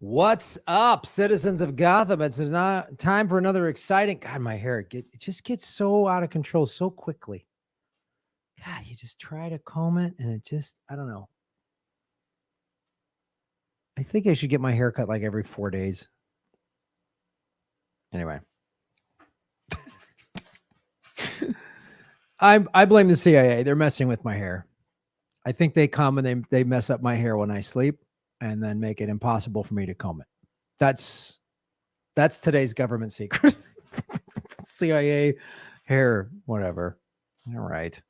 What's up, citizens of Gotham? It's not time for another exciting. God, my hair it just gets so out of control so quickly. God, you just try to comb it, and it just—I don't know. I think I should get my hair cut like every 4 days. Anyway, I blame the CIA. They're messing with my hair. I think they come and they mess up my hair when I sleep, and then make it impossible for me to comb it. That's today's government secret. CIA hair, whatever. All right.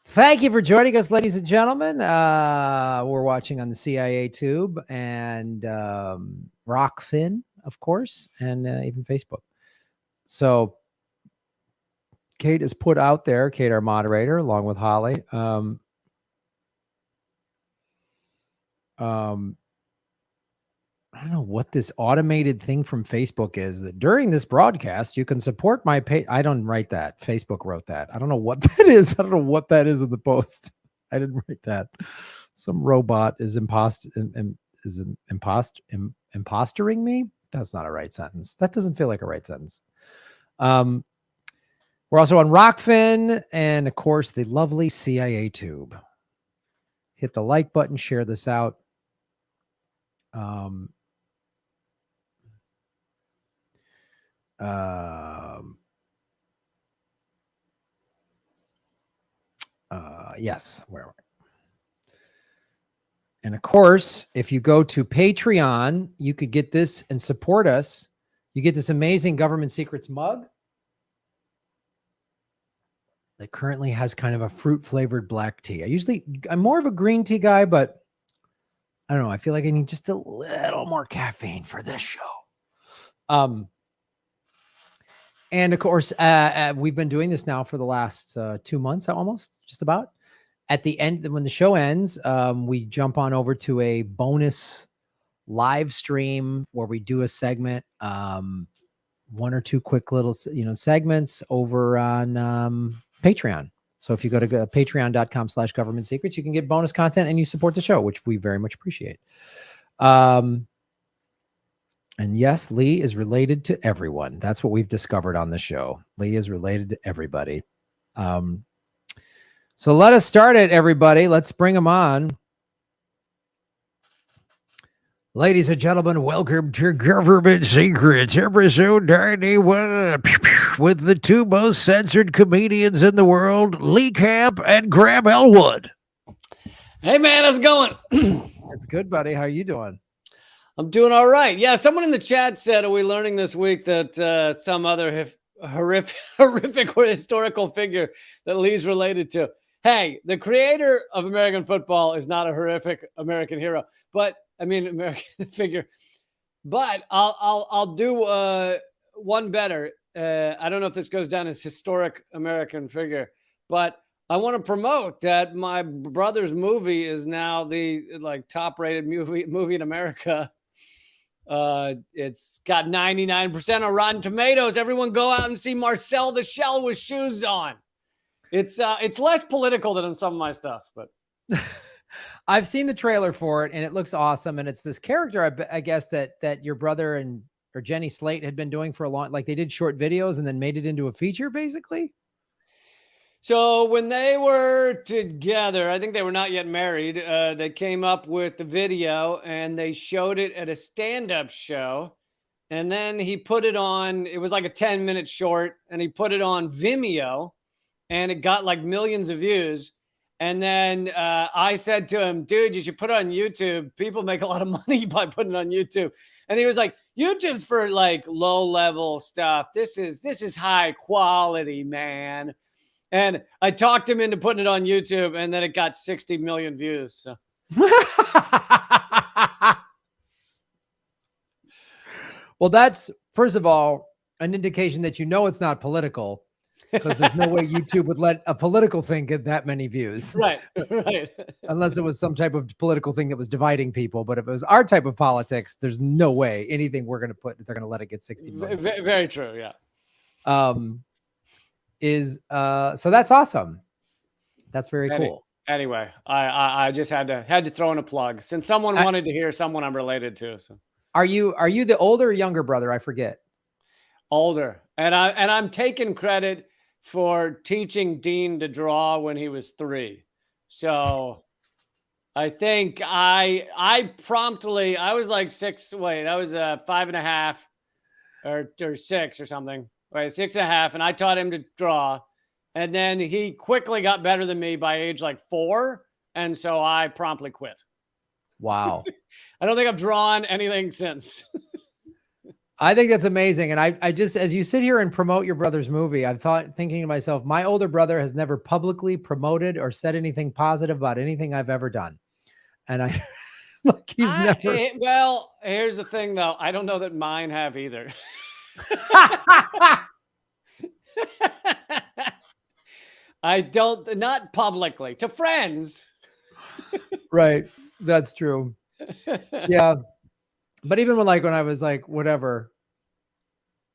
Thank you for joining us, ladies and gentlemen. We're watching on the CIA Tube and Rockfin, of course, and even Facebook. So Kate is put out there, Kate, our moderator, along with Holly. I don't know what this automated thing from Facebook is that during this broadcast, you can support my page. I don't write that. Facebook wrote that. I don't know what that is. I don't know what that is in the post. I didn't write that. Some robot is impostoring me. That's not a right sentence. That doesn't feel like a right sentence. We're also on Rockfin and, of course, the lovely CIA Tube. Hit the like button, share this out. Yes, where? And of course, if you go to Patreon, you could get this and support us. You get this amazing Government Secrets mug that currently has kind of a fruit flavored black tea. I'm more of a green tea guy, but I don't know. I feel like I need just a little more caffeine for this show. And of course, we've been doing this now for the last 2 months, almost, just about. At the end, when the show ends, we jump on over to a bonus live stream where we do a segment, 1 or 2 quick little, segments over on Patreon. So if you go to patreon.com/government secrets, you can get bonus content and you support the show, which we very much appreciate. And yes, Lee is related to everyone. That's what we've discovered on the show. Lee is related to everybody. So let us start it, everybody. Let's bring them on. Ladies and gentlemen, welcome to Government Secrets, episode 91, with the 2 most censored comedians in the world, Lee Camp and Graham Elwood. Hey, man, how's it going? It's good, buddy. How are you doing? I'm doing all right. Yeah, someone in the chat said, are we learning this week that some other horrific historical figure that Lee's related to? Hey, the creator of American football is not a horrific American hero, but I mean American figure. But I'll do one better. I don't know if this goes down as historic American figure, but I want to promote that my brother's movie is now the top-rated movie in America. It's got 99% on Rotten Tomatoes. Everyone go out and see Marcel the Shell with shoes on. It's less political than some of my stuff, but I've seen the trailer for it and it looks awesome. And it's this character, I guess that your brother or Jenny Slate had been doing for a long, like they did short videos and then made it into a feature, basically. So when they were together, I think they were not yet married. They came up with the video and they showed it at a stand-up show. And then he put it on, it was like a 10-minute short, and he put it on Vimeo and it got like millions of views. And then I said to him, dude, you should put it on YouTube. People make a lot of money by putting it on YouTube. And he was like, YouTube's for like low level stuff. This is high quality, man. And I talked him into putting it on YouTube, and then it got 60 million views. So. Well, that's, first of all, an indication that it's not political, because there's no way YouTube would let a political thing get that many views. Right. Unless it was some type of political thing that was dividing people. But if it was our type of politics, there's no way anything we're going to put, they're going to let it get 60 million. Very true, yeah. So that's awesome. That's very cool. Anyway, I just had to throw in a plug since someone I, wanted to hear someone I'm related to. So are you the older or younger brother? I forget. older, and I'm taking credit for teaching Dean to draw when he was 3. So I think I promptly I was like 6. Wait, I was 5.5 or 6 or something. Wait, 6.5, and I taught him to draw, and then he quickly got better than me by age like 4, and so I promptly quit. Wow. I don't think I've drawn anything since. I think that's amazing. And I just, as you sit here and promote your brother's movie, thinking to myself, my older brother has never publicly promoted or said anything positive about anything I've ever done. And I, like, he's never. Well, here's the thing though. I don't know that mine have either. I don't, not publicly, to friends. Right. That's true. Yeah. But even when I was like, whatever,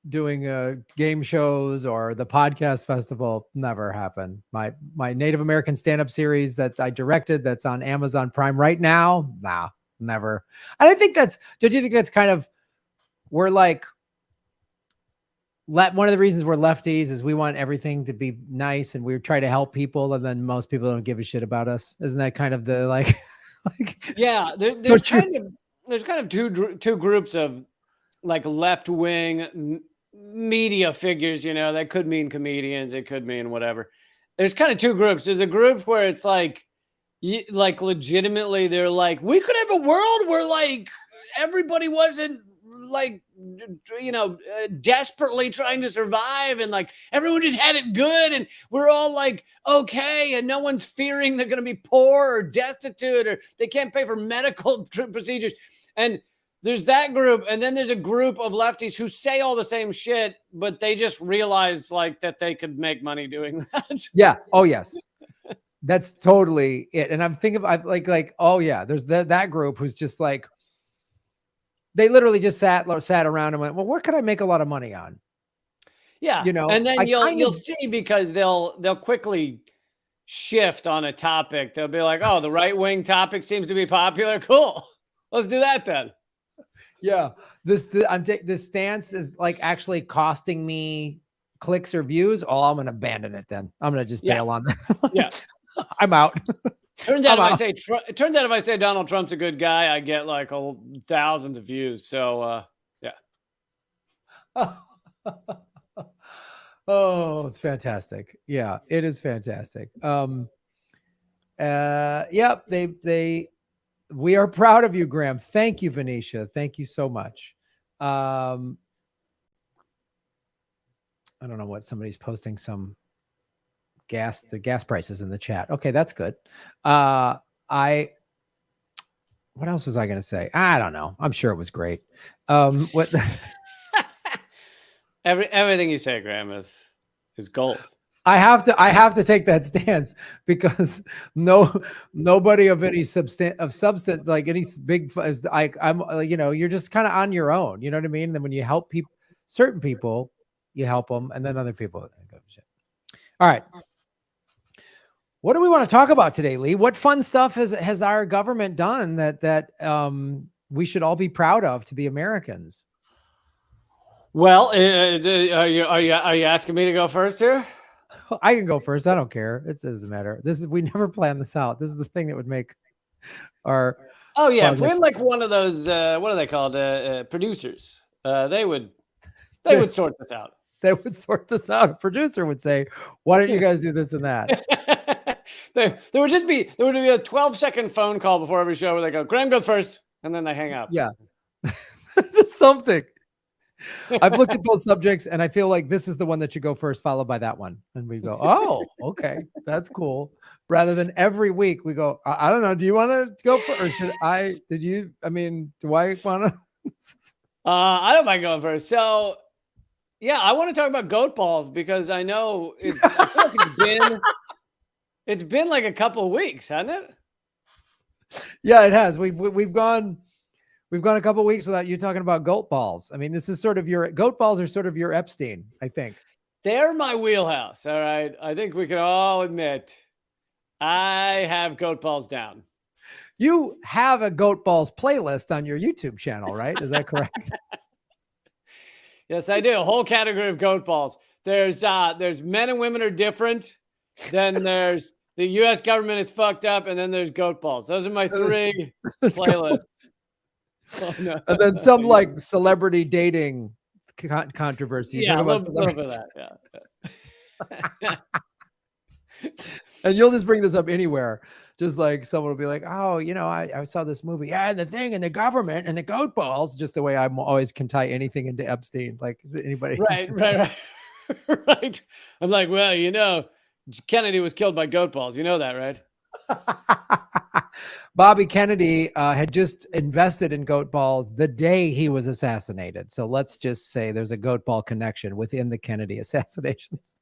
doing game shows or the podcast festival, never happened. My Native American stand-up series that I directed, that's on Amazon Prime right now, nah, never. And I think don't you think that's kind of, we're like, one of the reasons we're lefties is we want everything to be nice and we try to help people, and then most people don't give a shit about us. Isn't that kind of the like Yeah, there's kind of two groups of like left-wing media figures, that could mean comedians, it could mean whatever. There's kind of two groups. There's a group where it's like legitimately they're like, we could have a world where like everybody wasn't like desperately trying to survive, and like everyone just had it good, and we're all like okay, and no one's fearing they're going to be poor or destitute or they can't pay for medical procedures. And there's that group, and then there's a group of lefties who say all the same shit, but they just realized like that they could make money doing that. Yeah. Oh yes. That's totally it. And I'm thinking of like, oh yeah, there's that group who's just like, they literally just sat around and went, well, what could I make a lot of money on? Yeah. And then you'll see, because they'll quickly shift on a topic. They'll be like, oh, the right-wing topic seems to be popular. Cool. Let's do that then. Yeah. This stance is like actually costing me clicks or views. Oh, I'm going to abandon it then. I'm going to just bail on that. Yeah. I'm out. Turns out if I say Donald Trump's a good guy, I get like thousands of views. So yeah. Oh, it's fantastic. Yeah, it is fantastic. Yep, we are proud of you, Graham. Thank you, Venetia. Thank you so much. I don't know what somebody's posting the gas prices in the chat. Okay, that's good. What else was I going to say? I don't know. I'm sure it was great. What everything you say, Graham, is gold. I have to take that stance because nobody of any substance, like any big, I'm you're just kind of on your own. You know what I mean? And then when you help certain people, you help them, and then other people. All right. What do we want to talk about today, Lee? What fun stuff has our government done that we should all be proud of to be Americans? Well, are you asking me to go first here? I can go first. I don't care. It doesn't matter. We never planned this out. This is the thing that would make our. Oh yeah, if we're like one of those, what are they called? Producers. They would sort this out. They would sort this out. A producer would say, "Why don't you guys do this and that?" there would be a 12-second phone call before every show where they go, "Graham goes first," and then they hang up. Yeah, just something. I've looked at both subjects and I feel like this is the one that should go first, followed by that one. And we go, oh, okay, that's cool. Rather than every week we go, I don't know. Do you want to go first? Or do I want to? I don't mind going first. So yeah, I want to talk about goat balls because I know it's been like a couple of weeks, hasn't it? Yeah, it has. We've gone a couple of weeks without you talking about goat balls. I mean, this is sort of goat balls are sort of your Epstein, I think. They're my wheelhouse. All right. I think we can all admit I have goat balls down. You have a goat balls playlist on your YouTube channel, right? Is that correct? Yes, I do. A whole category of goat balls. There's men and women are different. Then there's the U.S. government is fucked up, and then there's goat balls. Those are my three Let's go. playlists. Oh, no. And then some like celebrity dating controversy. You Yeah, talk a about little bit of celebrities. that. Yeah. And you'll just bring this up anywhere. Just like someone will be like, oh, you know, I saw this movie. Yeah, and the thing and the government and the goat balls. Just the way I'm always can tie anything into Epstein. Like anybody. Right. Right. I'm like, well, you know, Kennedy was killed by goat balls. You know that, right? Bobby Kennedy had just invested in goat balls the day he was assassinated. So let's just say there's a goat ball connection within the Kennedy assassinations.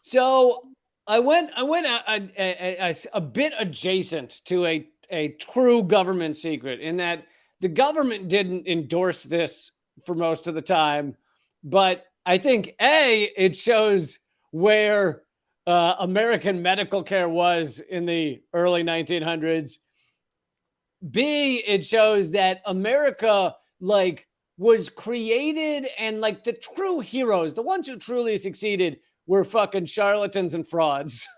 So I went a bit adjacent to a true government secret in that the government didn't endorse this for most of the time, but I think it shows where American medical care was in the early 1900s. B, it shows that America was created, and like the true heroes, the ones who truly succeeded, were fucking charlatans and frauds.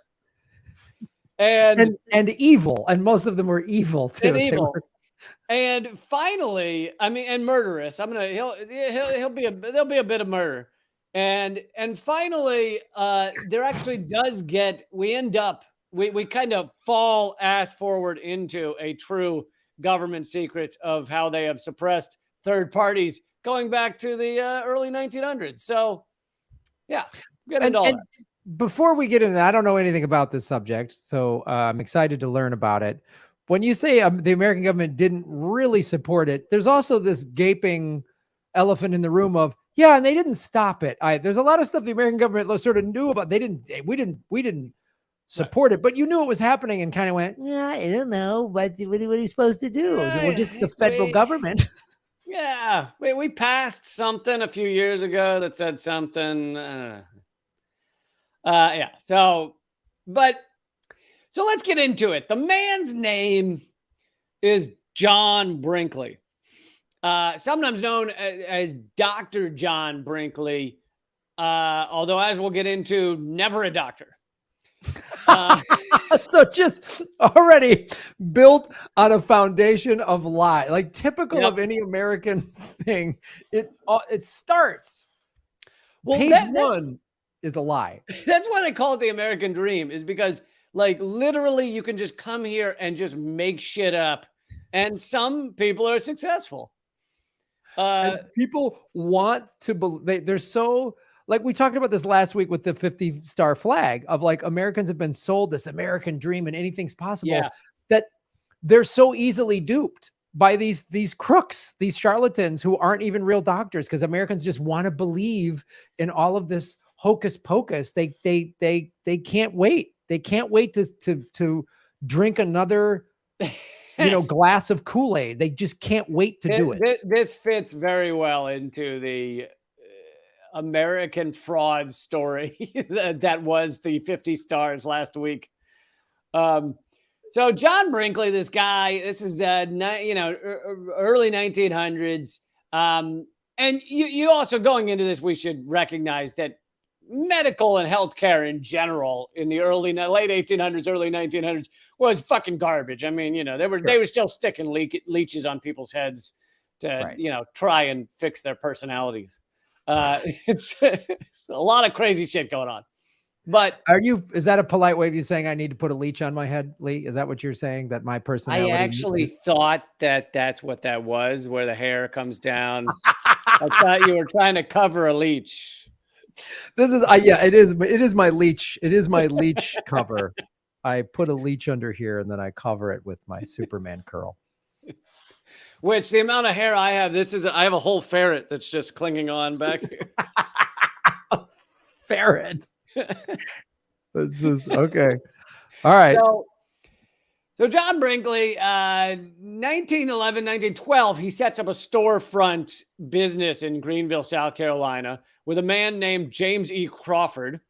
And evil, and most of them were evil too. And evil. And finally, I mean, and murderous. There'll be a bit of murder. And finally, there actually does we kind of fall ass forward into a true government secret of how they have suppressed third parties going back to the early 1900s. So yeah, get into all that. Before we get into that, I don't know anything about this subject, so I'm excited to learn about it. When you say the American government didn't really support it, there's also this gaping elephant in the room of, yeah, and they didn't stop it. There's a lot of stuff the American government sort of knew about. We didn't support it, but you knew it was happening and kind of went, yeah, I don't know, what are you supposed to do? We're just the federal government. Yeah, we passed something a few years ago that said something. Yeah. So let's get into it. The man's name is John Brinkley, sometimes known as Dr. John Brinkley, although, as we'll get into, never a doctor. So just already built on a foundation of lie, like typical of any American thing. It starts. Well, page one is a lie. That's why they call it the American dream, is because literally you can just come here and just make shit up, and some people are successful. And people want to believe. They're so, like we talked about this last week with the 50-star flag of Americans have been sold this American dream and anything's possible, that they're so easily duped by these crooks, these charlatans who aren't even real doctors, because Americans just want to believe in all of this hocus pocus. They can't wait. They can't wait to drink another glass of Kool-Aid. They just can't wait to do it. This fits very well into the American fraud story that was the 50 stars last week. So John Brinkley, this guy, this is early 1900s. And you also, going into this, we should recognize that medical and healthcare in general in the late 1800s, early 1900s was fucking garbage. I mean, they were still sticking leeches on people's heads to try and fix their personalities. It's a lot of crazy shit going on. But is that a polite way of you saying I need to put a leech on my head, Lee? Is that what you're saying, that my personality? I actually thought that's what that was, where the hair comes down. I thought you were trying to cover a leech. This is it is my leech. It is my leech cover. I put a leech under here and then I cover it with my Superman curl. Which, the amount of hair I have, I have a whole ferret that's just clinging on back here. Ferret. This is okay. All right. So John Brinkley, 1911, 1912, he sets up a storefront business in Greenville, South Carolina, with a man named James E. Crawford.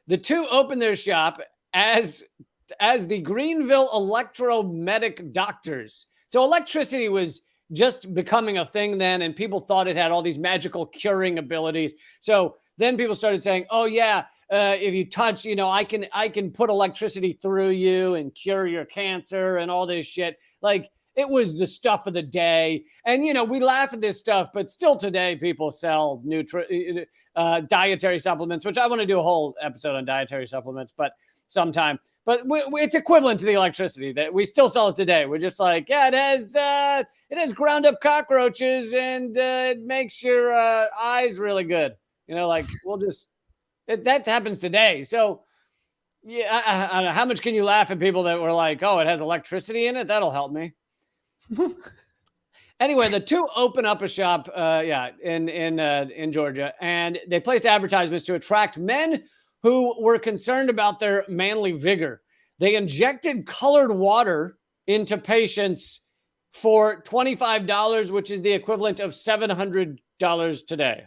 The two opened their shop as as the Greenville Electromedic Doctors. So electricity was just becoming a thing then, and people thought it had all these magical curing abilities. So then people started saying, oh yeah, if you touch, I can put electricity through you and cure your cancer and all this shit. Like, it was the stuff of the day. And, we laugh at this stuff, but still today people sell dietary supplements, which I want to do a whole episode on dietary supplements, but sometime. But it's equivalent to the electricity that we still sell it today. We're just like, yeah, it has ground up cockroaches and it makes your eyes really good. Like that happens today. So yeah, I don't know. How much can you laugh at people that were like, oh, it has electricity in it? That'll help me. Anyway, the two open up a shop, in Georgia, and they placed advertisements to attract men who were concerned about their manly vigor. They injected colored water into patients for $25, which is the equivalent of $700 today,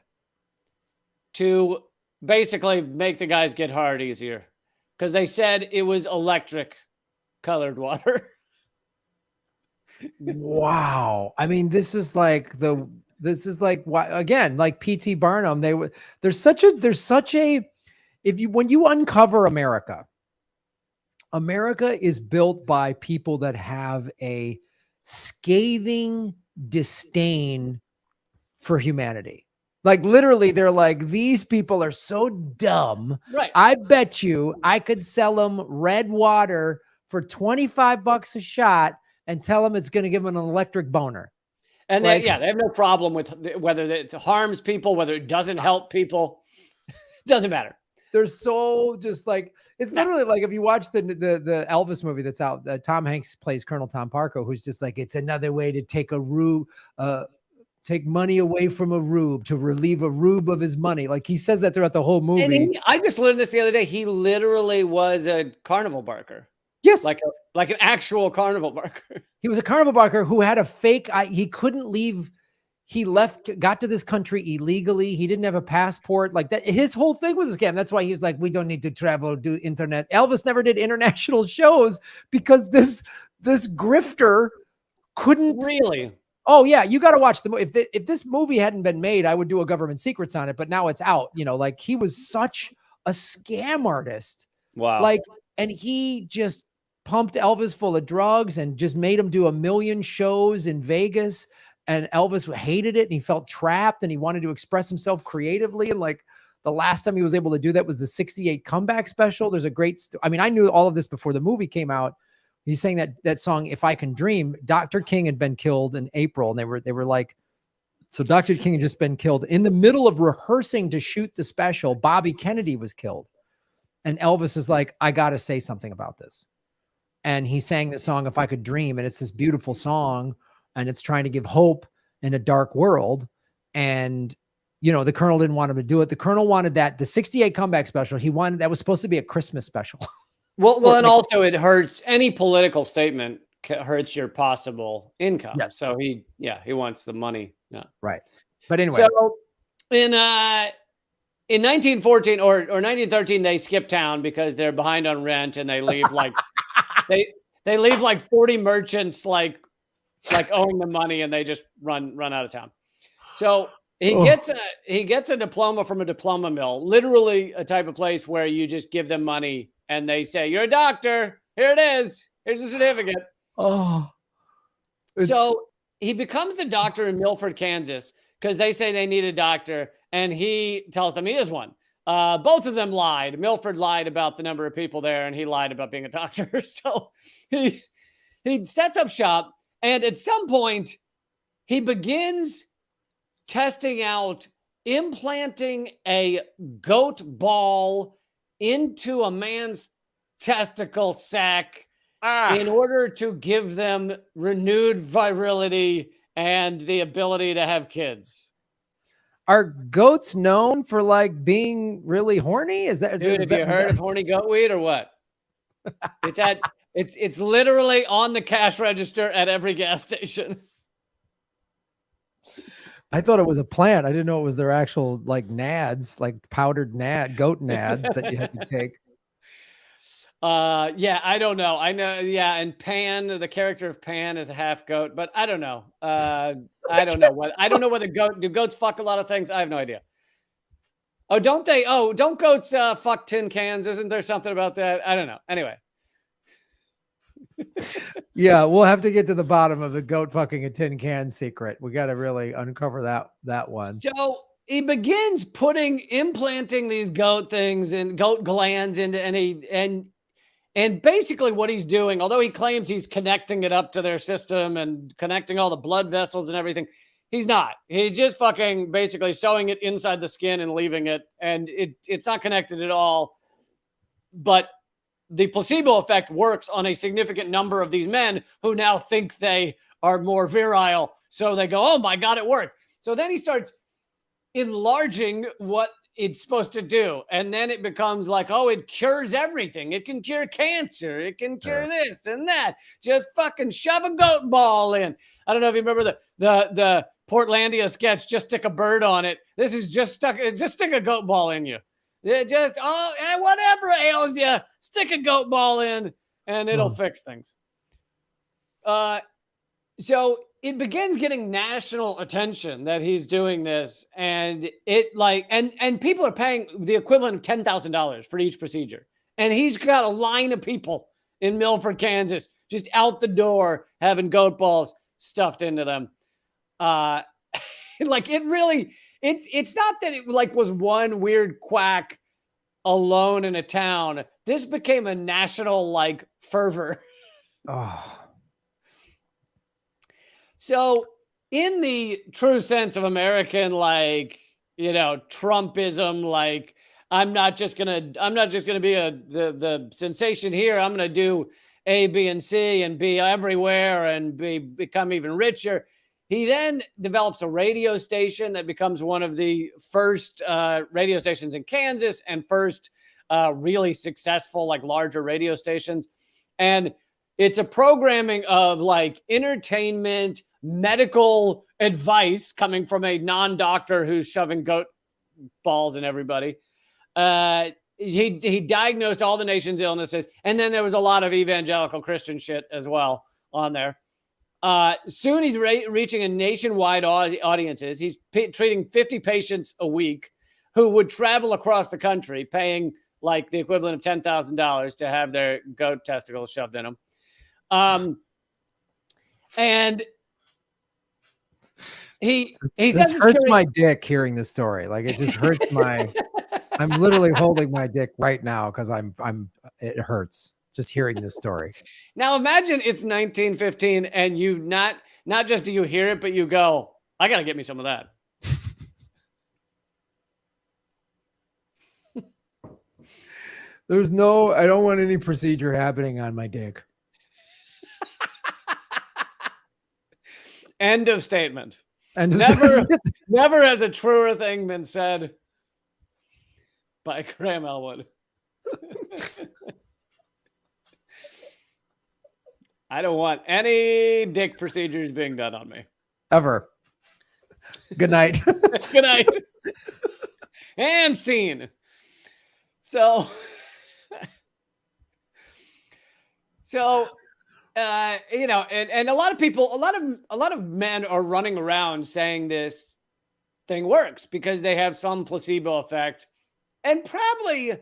to basically make the guys get hard easier, because they said it was electric colored water. Wow. I mean, this is like again, like P.T. Barnum. There's such a when you uncover America is built by people that have a scathing disdain for humanity. Like, literally, they're like, these people are so dumb. Right. I bet you I could sell them red water for $25 a shot and tell them it's going to give them an electric boner. And they have no problem with whether it harms people, whether it doesn't help people. Doesn't matter. They're so just like, it's literally like, if you watch the Elvis movie that's out, Tom Hanks plays Colonel Tom Parko, who's just like, it's another way to take take money away from a rube, to relieve a rube of his money. Like, he says that throughout the whole movie. And I just learned this the other day. He literally was a carnival barker. Yes. Like an actual carnival barker. He was a carnival barker who had a fake, he couldn't leave. He got to this country illegally. He didn't have a passport. Like that. His whole thing was a scam. That's why he's like, we don't need to travel, do internet. Elvis never did international shows because this grifter couldn't really. Oh yeah, you got to watch the movie. If this movie hadn't been made, I would do a government secrets on it. But now it's out. Like, he was such a scam artist. Wow. Like, and he just pumped Elvis full of drugs and just made him do 1 million shows in Vegas. And Elvis hated it, and he felt trapped, and he wanted to express himself creatively. And like, the last time he was able to do that was the '68 comeback special. There's a great, I mean, I knew all of this before the movie came out. He's saying that song, If I Can Dream. Dr. King had been killed in April, and they were like, so Dr. King had just been killed. In the middle of rehearsing to shoot the special, Bobby Kennedy was killed. And Elvis is like, I got to say something about this. And he sang the song, If I Could Dream. And it's this beautiful song, and it's trying to give hope in a dark world. And, the Colonel didn't want him to do it. The Colonel wanted the '68 comeback special. That was supposed to be a Christmas special. Well, and also it hurts, any political statement hurts your possible income. Yes. So he wants the money. Yeah. Right. But anyway. So in 1914 or 1913, they skip town because they're behind on rent, and they leave like they leave like 40 merchants like owing the money, and they just run out of town. So he gets a diploma from a diploma mill, literally a type of place where you just give them money and they say, you're a doctor. Here it is. Here's a certificate. So he becomes the doctor in Milford, Kansas, because they say they need a doctor, and he tells them he is one. Both of them lied. Milford lied about the number of people there, and he lied about being a doctor. So he sets up shop, and at some point he begins testing out implanting a goat ball into a man's testicle sac in order to give them renewed virility and the ability to have kids. Are goats known for like being really horny? Is that, dude? Have you heard of horny goat weed or what? It's literally on the cash register at every gas station. I thought it was a plant. I didn't know it was their actual like nads, like powdered goat nads that you had to take. Yeah, I don't know. I know, yeah, and Pan, the character of Pan is a half goat, but I don't know. I don't know what. I don't know whether do goats fuck a lot of things? I have no idea. Oh, don't they? Oh, don't goats fuck tin cans? Isn't there something about that? I don't know. Anyway. Yeah, we'll have to get to the bottom of the goat fucking a tin can secret. We got to really uncover that one. So he begins implanting these goat things and goat glands into, and basically what he's doing, although he claims he's connecting it up to their system and connecting all the blood vessels and everything, he's not. He's just fucking basically sewing it inside the skin and leaving it, and it's not connected at all. But the placebo effect works on a significant number of these men who now think they are more virile. So they go, oh my God, it worked. So then he starts enlarging what it's supposed to do. And then it becomes like, oh, it cures everything. It can cure cancer. It can cure this and that. Just fucking shove a goat ball in. I don't know if you remember the Portlandia sketch, just stick a bird on it. This is just stick a goat ball in you. Just, whatever ails you, stick a goat ball in and it'll fix things. So it begins getting national attention that he's doing this, and and people are paying the equivalent of $10,000 for each procedure. And he's got a line of people in Milford, Kansas, just out the door having goat balls stuffed into them. It's not that it was one weird quack alone in a town. This became a national fervor. Oh. So in the true sense of American, Trumpism, I'm not just gonna be the sensation here. I'm gonna do A, B, and C and be everywhere and become even richer. He then develops a radio station that becomes one of the first radio stations in Kansas and first really successful, larger radio stations. And it's a programming of entertainment, medical advice coming from a non-doctor who's shoving goat balls in everybody. He diagnosed all the nation's illnesses. And then there was a lot of evangelical Christian shit as well on there. Soon he's reaching a nationwide audiences. He's treating 50 patients a week who would travel across the country, paying the equivalent of $10,000 to have their goat testicles shoved in them. And he says this hurts my dick hearing this story. It just hurts my. I'm literally holding my dick right now because it hurts just hearing this story. Now imagine it's 1915 and you not just do you hear it, but you go, I got to get me some of that. I don't want any procedure happening on my dick. End of statement. Never has a truer thing been said by Graham Elwood. I don't want any dick procedures being done on me. Ever. Good night. Good night. And scene. So and a lot of people, a lot of men are running around saying this thing works because they have some placebo effect. And probably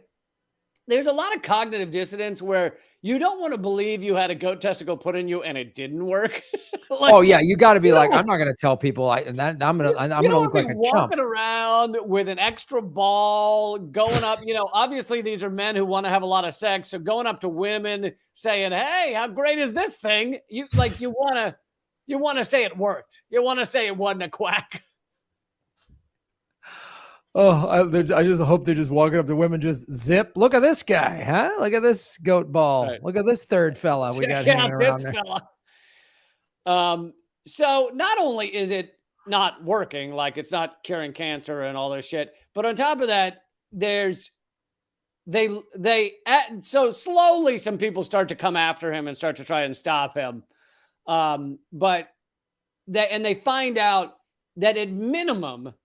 there's a lot of cognitive dissonance where you don't want to believe you had a goat testicle put in you and it didn't work. Oh yeah, you got to be I'm not going to tell people. I'm going to look like a chump. Walking around with an extra ball, going up. Obviously these are men who want to have a lot of sex, so going up to women saying, "Hey, how great is this thing?" You want to say it worked. You want to say it wasn't a quack. Oh, I just hope they're just walking up to women, just zip. Look at this guy, huh? Look at this goat ball. Right. Look at this third fella we got hanging around there. So not only is it not working, it's not curing cancer and all this shit, but on top of that, so slowly some people start to come after him and start to try and stop him. But they find out that at minimum,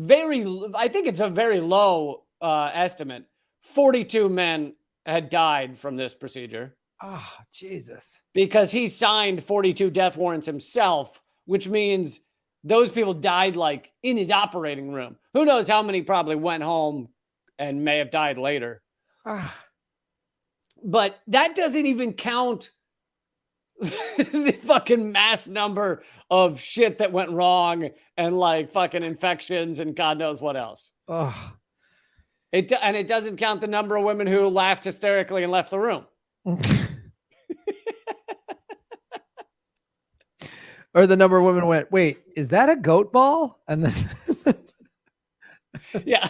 I think it's a very low estimate, 42 men had died from this procedure. Oh, Jesus. Because he signed 42 death warrants himself, which means those people died like in his operating room. Who knows how many probably went home and may have died later. But that doesn't even count the fucking mass number of shit that went wrong and like fucking infections and God knows what else. Oh. And it doesn't count the number of women who laughed hysterically and left the room. Or the number of women went, wait, is that a goat ball? And then yeah.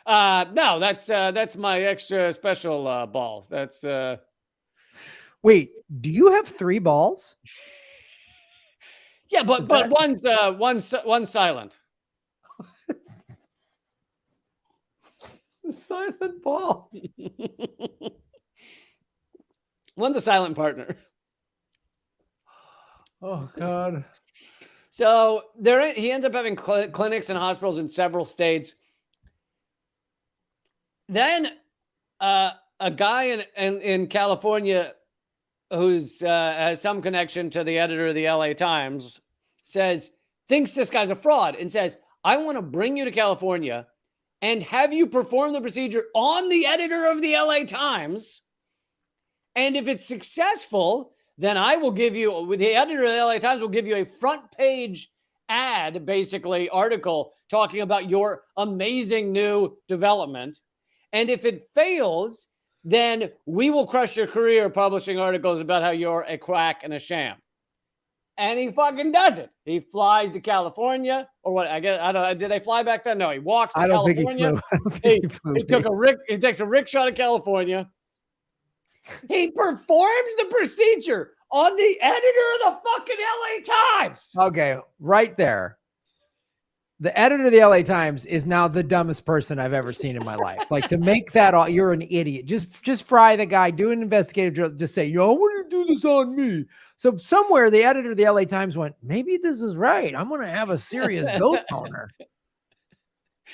No, that's my extra special ball. That's wait, do you have 3 balls? Yeah, but one's silent. The silent ball. One's a silent partner. Oh God. So he ends up having clinics and hospitals in several states. Then a guy in California who's has some connection to the editor of the LA Times thinks this guy's a fraud and says, I want to bring you to California and have you perform the procedure on the editor of the LA Times. And if it's successful, then I will give you, the editor of the LA Times will give you a front page ad, basically article talking about your amazing new development. And if it fails, then we will crush your career publishing articles about how you're a quack and a sham. And he fucking does it. He flies to California, or what? I don't know. Did they fly back then? No, he walks to California. He takes a rickshaw to California. He performs the procedure on the editor of the fucking LA Times. Okay, right there. The editor of the LA Times is now the dumbest person I've ever seen in my life. Like, to make that all, you're an idiot. Just fry the guy, do an investigative drill, just say, yo, I want to do this on me. So somewhere the editor of the LA Times went, maybe this is right. I'm going to have a serious goat owner.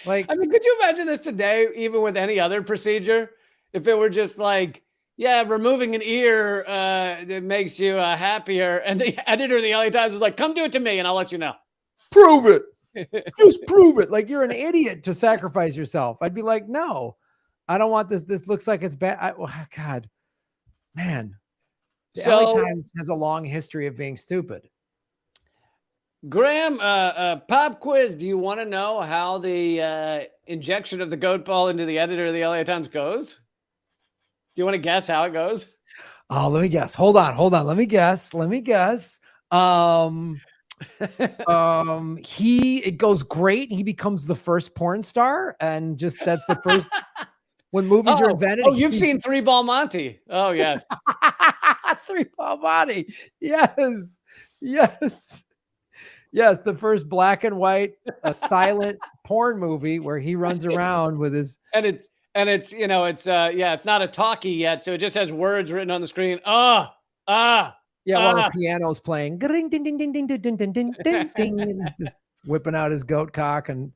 Like, I mean, could you imagine this today, even with any other procedure? If it were just like, yeah, removing an ear that makes you happier. And the editor of the LA Times was like, come do it to me and I'll let you know. Prove it. Just prove it. Like, you're an idiot to sacrifice yourself. I'd be like, no, I don't want this. This looks like it's bad. God, man. The LA Times has a long history of being stupid. Graham, pop quiz. Do you want to know how the injection of the goat ball into the editor of the LA Times goes? Do you want to guess how it goes? Oh, let me guess. Hold on. Let me guess. It goes great. He becomes the first porn star, and just that's the first when movies are invented. Oh, you've seen 3 Ball Monty. Oh, yes. 3 Ball Monty. Yes. The first black and white, a silent porn movie where he runs around with his and it's it's not a talkie yet, so it just has words written on the screen. While the piano's playing, ding, ding, ding, ding, ding, ding, ding, ding, ding, ding, and he's just whipping out his goat cock and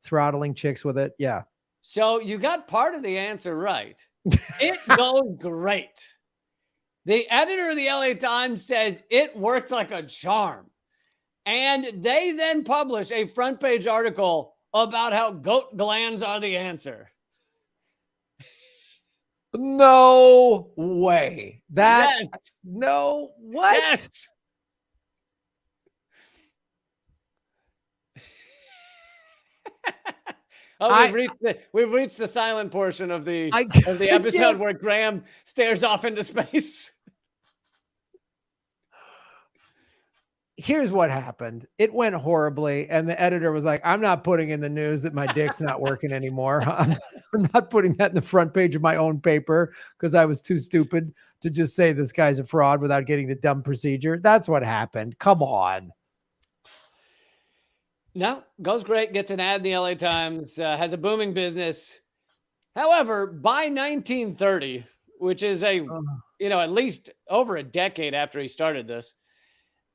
throttling chicks with it. Yeah. So you got part of the answer right. It goes great. The editor of the LA Times says it worked like a charm. And they then publish a front page article about how goat glands are the answer. No way. No, what? Yes. We've reached the silent portion of the episode where Graham stares off into space. Here's what happened. It went horribly, and the editor was like, I'm not putting in the news that my dick's not working anymore. I'm not putting that in the front page of my own paper because I was too stupid to just say this guy's a fraud without getting the dumb procedure. That's what happened. Come on. No, goes great, gets an ad in the LA Times, has a booming business. However, by 1930, which is at least over a decade after he started this,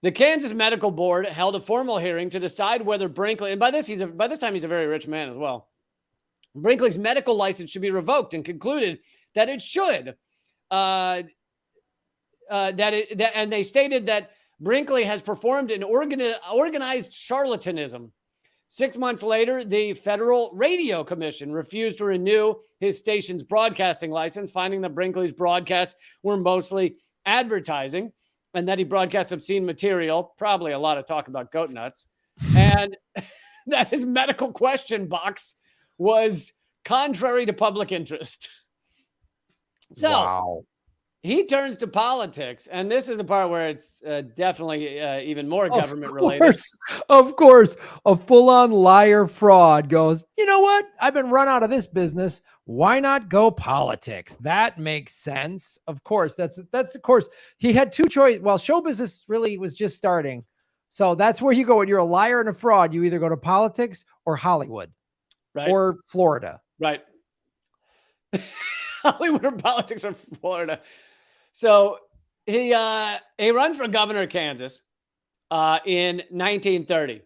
the Kansas Medical Board held a formal hearing to decide whether Brinkley, and by this time he's a very rich man as well. Brinkley's medical license should be revoked and concluded that it should. And they stated that Brinkley has performed an organized charlatanism. 6 months later, the Federal Radio Commission refused to renew his station's broadcasting license, finding that Brinkley's broadcasts were mostly advertising and that he broadcast obscene material, probably a lot of talk about goat nuts, and that his medical question box was contrary to public interest. So wow. He turns to politics, and this is the part where it's definitely even more government related. Of course, a full-on liar fraud goes, you know what? I've been run out of this business. Why not go politics? That makes sense. Of course, that's of course. He had two choices. Well, show business really was just starting. So that's where you go. When you're a liar and a fraud, you either go to politics or Hollywood, right? Or Florida. Right. Hollywood or politics or Florida. So he runs for governor of Kansas in 1930.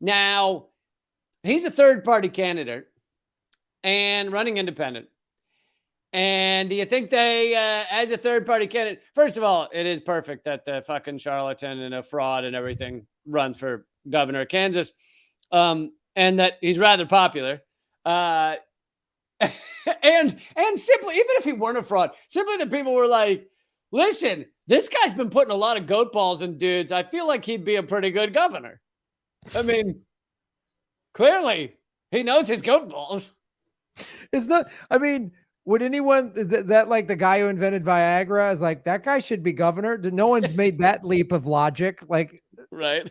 Now, he's a third-party candidate and running independent. And do you think they, as a third-party candidate, first of all, it is perfect that the fucking charlatan and a fraud and everything runs for governor of Kansas, and that he's rather popular. And simply, even if he weren't a fraud, simply that people were like, listen, this guy's been putting a lot of goat balls in dudes. I feel like he'd be a pretty good governor. I mean, clearly he knows his goat balls. It's not, I mean, would anyone that like the guy who invented Viagra is like, that guy should be governor? No one's made that leap of logic. Like, right.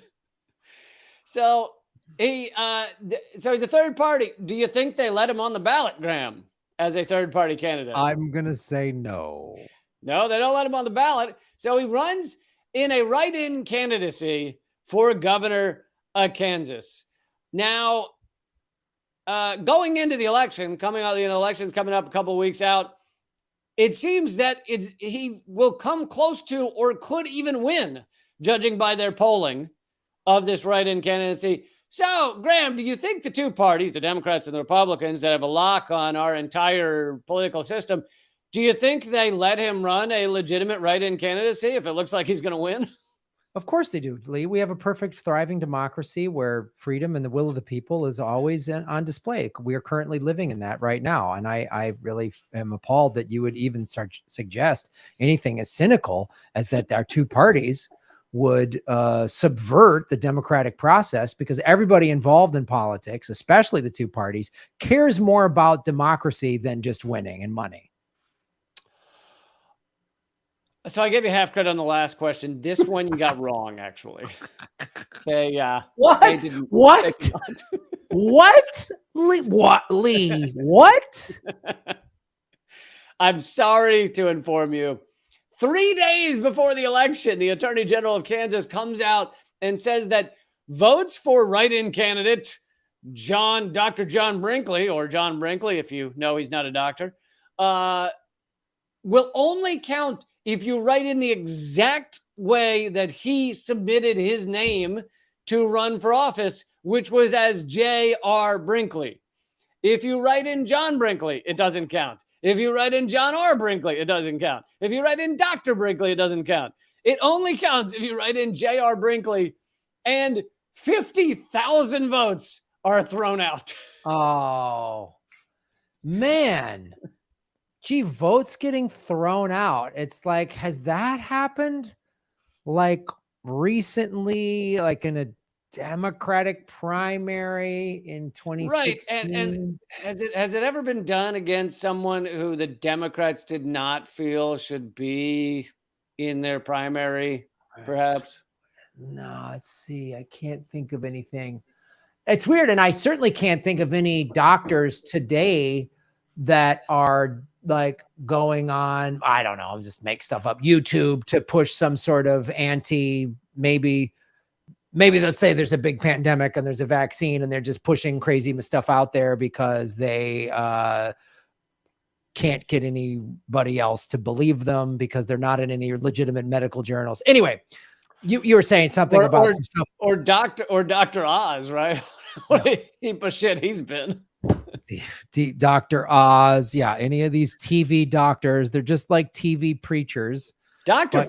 So he's a third party. Do you think they let him on the ballot, Graham, as a third party candidate? I'm going to say no. No, they don't let him on the ballot. So he runs in a write-in candidacy for governor of Kansas. Now, going into the election, election's coming up a couple of weeks out, it seems that he will come close to or could even win, judging by their polling of this write-in candidacy. So, Graham, do you think the two parties, the Democrats and the Republicans, that have a lock on our entire political system, do you think they let him run a legitimate write-in candidacy if it looks like he's going to win? Of course they do, Lee. We have a perfect, thriving democracy where freedom and the will of the people is always on display. We are currently living in that right now. And I really am appalled that you would even suggest anything as cynical as that our two parties would subvert the democratic process, because everybody involved in politics, especially the two parties, cares more about democracy than just winning and money. So I gave you half credit on the last question. This one you got wrong, actually. Okay, yeah. What? What? Lee? What? I'm sorry to inform you. 3 days before the election, the Attorney General of Kansas comes out and says that votes for write-in candidate Dr. John Brinkley, or John Brinkley, if you know he's not a doctor, will only count if you write in the exact way that he submitted his name to run for office, which was as J.R. Brinkley. If you write in John Brinkley, it doesn't count. If you write in John R. Brinkley, it doesn't count. If you write in Dr. Brinkley, it doesn't count. It only counts if you write in J.R. Brinkley, and 50,000 votes are thrown out. Oh, man. Gee, votes getting thrown out. It's like, has that happened like recently, like in a Democratic primary in 2016? Right. And has it ever been done against someone who the Democrats did not feel should be in their primary, perhaps? No, let's see. I can't think of anything. It's weird. And I certainly can't think of any doctors today that are like going on, I don't know, I'll just make stuff up, YouTube to push some sort of maybe let's say there's a big pandemic and there's a vaccine and they're just pushing crazy stuff out there because they can't get anybody else to believe them because they're not in any legitimate medical journals. Anyway, you were saying something about some stuff. Or Dr. Oz, right? What a heap of shit he's been. Dr. Oz. Yeah, any of these TV doctors, they're just like TV preachers. Dr.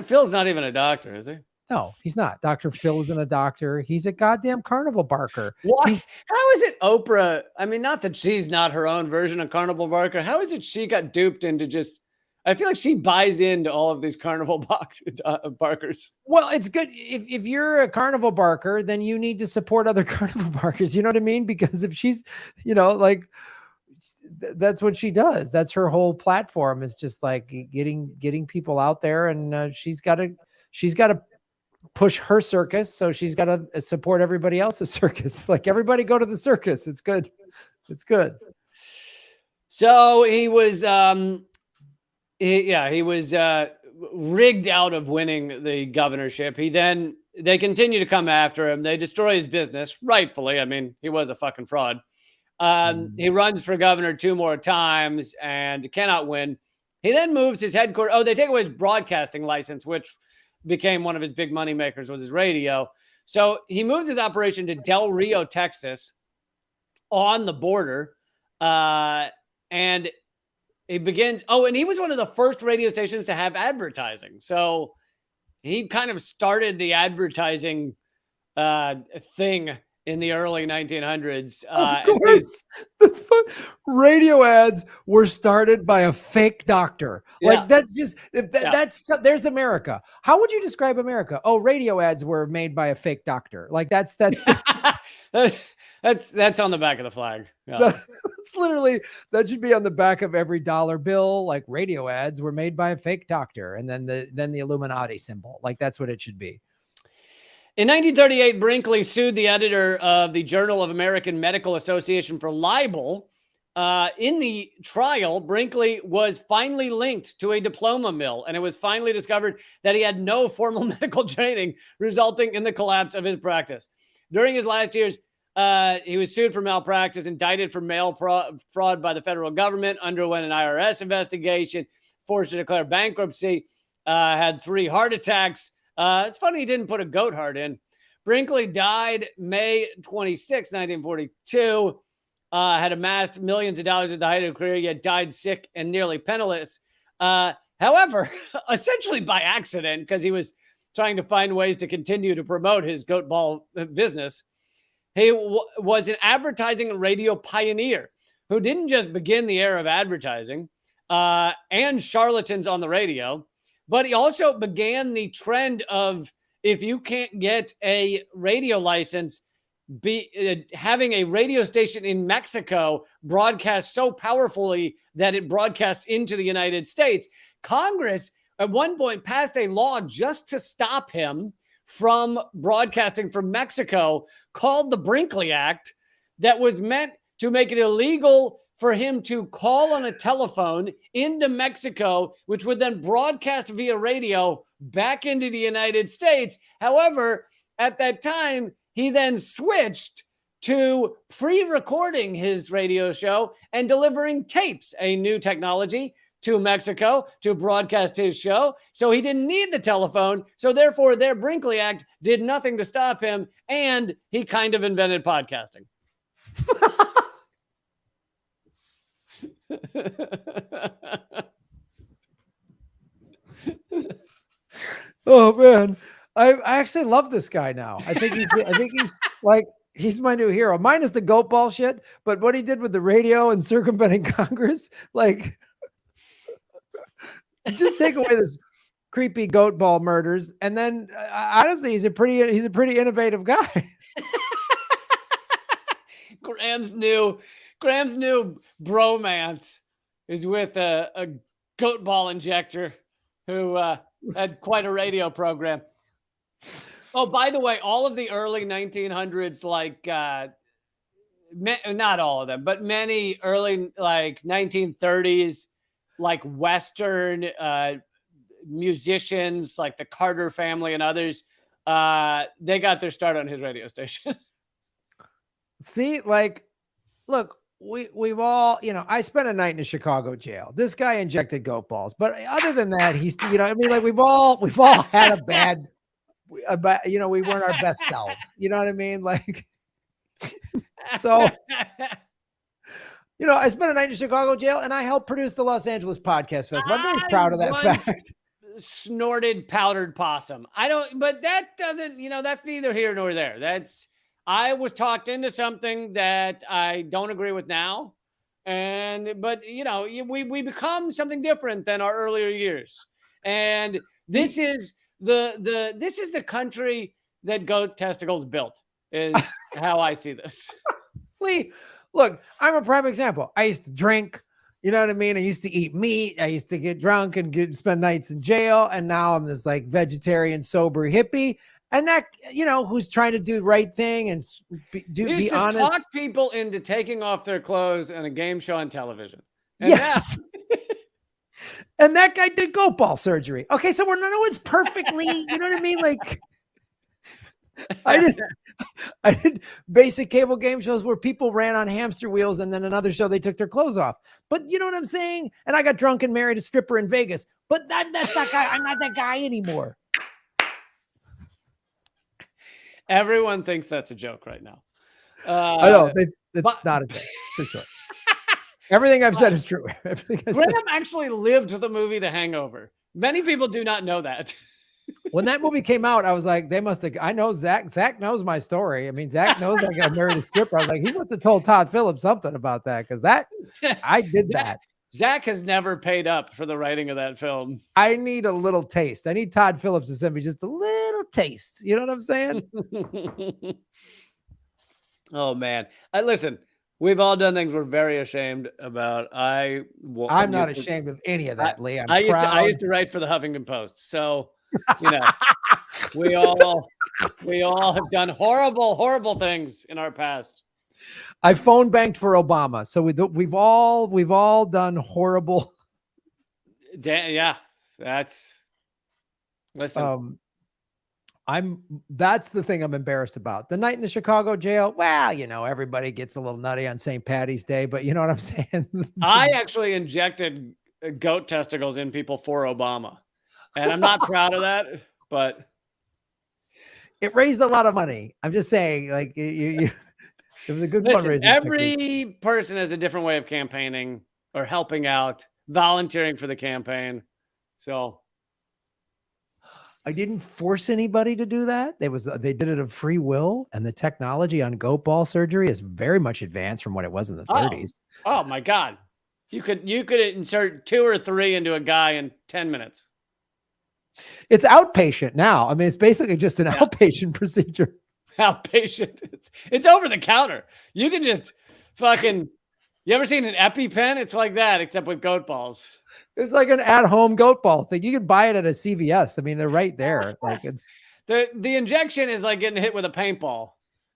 Phil's not even a doctor, is he? No, he's not. Dr. Phil isn't a doctor. He's a goddamn carnival barker. Why? He's How is it Oprah? I mean, not that she's not her own version of carnival barker. How is it she got duped into just? I feel like she buys into all of these carnival barkers. well, it's good if you're a carnival barker, then you need to support other carnival barkers. You know what I mean? Because if she's, like that's what she does. That's her whole platform is just like getting people out there, and she's got to push her circus, so she's got to support everybody else's circus. Like everybody go to the circus. It's good. It's good. So he was, he was rigged out of winning the governorship. They continue to come after him. They destroy his business, rightfully. I mean, he was a fucking fraud. He runs for governor 2 more times and cannot win. He then moves his headquarters. Oh, they take away his broadcasting license, which became one of his big money makers, was his radio. So he moves his operation to Del Rio, Texas, on the border. And he begins. Oh, and he was one of the first radio stations to have advertising. So he kind of started the advertising thing in the early 1900s. Of course, radio ads were started by a fake doctor. Like that's just there's America. How would you describe America? Oh, radio ads were made by a fake doctor. Like that's that's on the back of the flag. Yeah. That's literally, that should be on the back of every dollar bill. Like radio ads were made by a fake doctor, and then the Illuminati symbol. Like that's what it should be. In 1938, Brinkley sued the editor of the Journal of American Medical Association for libel. In the trial, Brinkley was finally linked to a diploma mill, and it was finally discovered that he had no formal medical training, resulting in the collapse of his practice. During his last years, he was sued for malpractice, indicted for mail fraud by the federal government, underwent an IRS investigation, forced to declare bankruptcy, had 3 heart attacks. It's funny he didn't put a goat heart in. Brinkley died May 26, 1942, had amassed millions of dollars at the height of his career, yet died sick and nearly penniless. However, essentially by accident, because he was trying to find ways to continue to promote his goat ball business. He was an advertising and radio pioneer who didn't just begin the era of advertising and charlatans on the radio, but he also began the trend of, if you can't get a radio license, having a radio station in Mexico broadcast so powerfully that it broadcasts into the United States. Congress at one point passed a law just to stop him from broadcasting from Mexico, called the Brinkley Act, that was meant to make it illegal for him to call on a telephone into Mexico, which would then broadcast via radio back into the United States. However, at that time, he then switched to pre-recording his radio show and delivering tapes, a new technology, to Mexico to broadcast his show. So he didn't need the telephone. So therefore, their Brinkley Act did nothing to stop him. And he kind of invented podcasting. Oh man, I actually love this guy now. I think he's like, he's my new hero. Mine is the goat ball shit, but what he did with the radio and circumventing Congress, like, just take away this creepy goat ball murders, and then honestly, he's a pretty innovative guy. Graham's new bromance is with a goat ball injector who had quite a radio program. Oh, by the way, all of the early 1900s, like not all of them, but many early like 1930s, like Western musicians, like the Carter family and others, they got their start on his radio station. See, like, look, we've all, I spent a night in a Chicago jail. This guy injected goat balls, but other than that, he's, I mean, like we've all had a bad, we weren't our best selves. You know what I mean? Like, so You know, I spent a night in Chicago jail and I helped produce the Los Angeles Podcast Festival. I'm very proud of that once fact. snorted powdered possum. But that doesn't, that's neither here nor there. I was talked into something that I don't agree with now. But we become something different than our earlier years. And this is the country that goat testicles built, is how I see this. Lee, look, I'm a prime example. I used to drink, you know what I mean? I used to eat meat. I used to get drunk and spend nights in jail. And now I'm this like vegetarian, sober hippie. And that, who's trying to do the right thing and be honest. Talk people into taking off their clothes on a game show on television. And yes. And that guy did goat ball surgery. Okay, so no one's perfectly, you know what I mean? Like, I did basic cable game shows where people ran on hamster wheels, and then another show they took their clothes off. But you know what I'm saying? And I got drunk and married a stripper in Vegas. But that's that guy. I'm not that guy anymore. Everyone thinks that's a joke right now. I know it's not a joke for sure. Everything I've said is true. Graham actually lived the movie The Hangover. Many people do not know that. When that movie came out, I was like, they must have. I know Zach. Zach knows my story. I mean, Zach knows I got married a stripper. I was like, he must have told Todd Phillips something about that, because I did that. Zach has never paid up for the writing of that film. I need a little taste. I need Todd Phillips to send me just a little taste. You know what I'm saying? Oh man, listen. We've all done things we're very ashamed about. I'm not ashamed of any of that, Lee. I used to write for the Huffington Post, so we all have done horrible, horrible things in our past. I phone banked for Obama, so we've all done horrible. Yeah, listen. That's the thing I'm embarrassed about. The night in the Chicago jail, well, everybody gets a little nutty on St. Patty's Day, but you know what I'm saying? I actually injected goat testicles in people for Obama, and I'm not proud of that, but it raised a lot of money. I'm just saying, like, it was a good fundraising. Every person has a different way of campaigning or helping out, volunteering for the campaign. So I didn't force anybody to do that. They did it of free will, and the technology on goat ball surgery is very much advanced from what it was in the 30s. Oh my God. You could insert 2 or 3 into a guy in 10 minutes. It's outpatient now. I mean, it's basically just an outpatient procedure. Outpatient. It's over the counter. You can just you ever seen an EpiPen? It's like that, except with goat balls. It's like an at-home goat ball thing. You can buy it at a CVS. I mean, they're right there. Like, it's the injection is like getting hit with a paintball.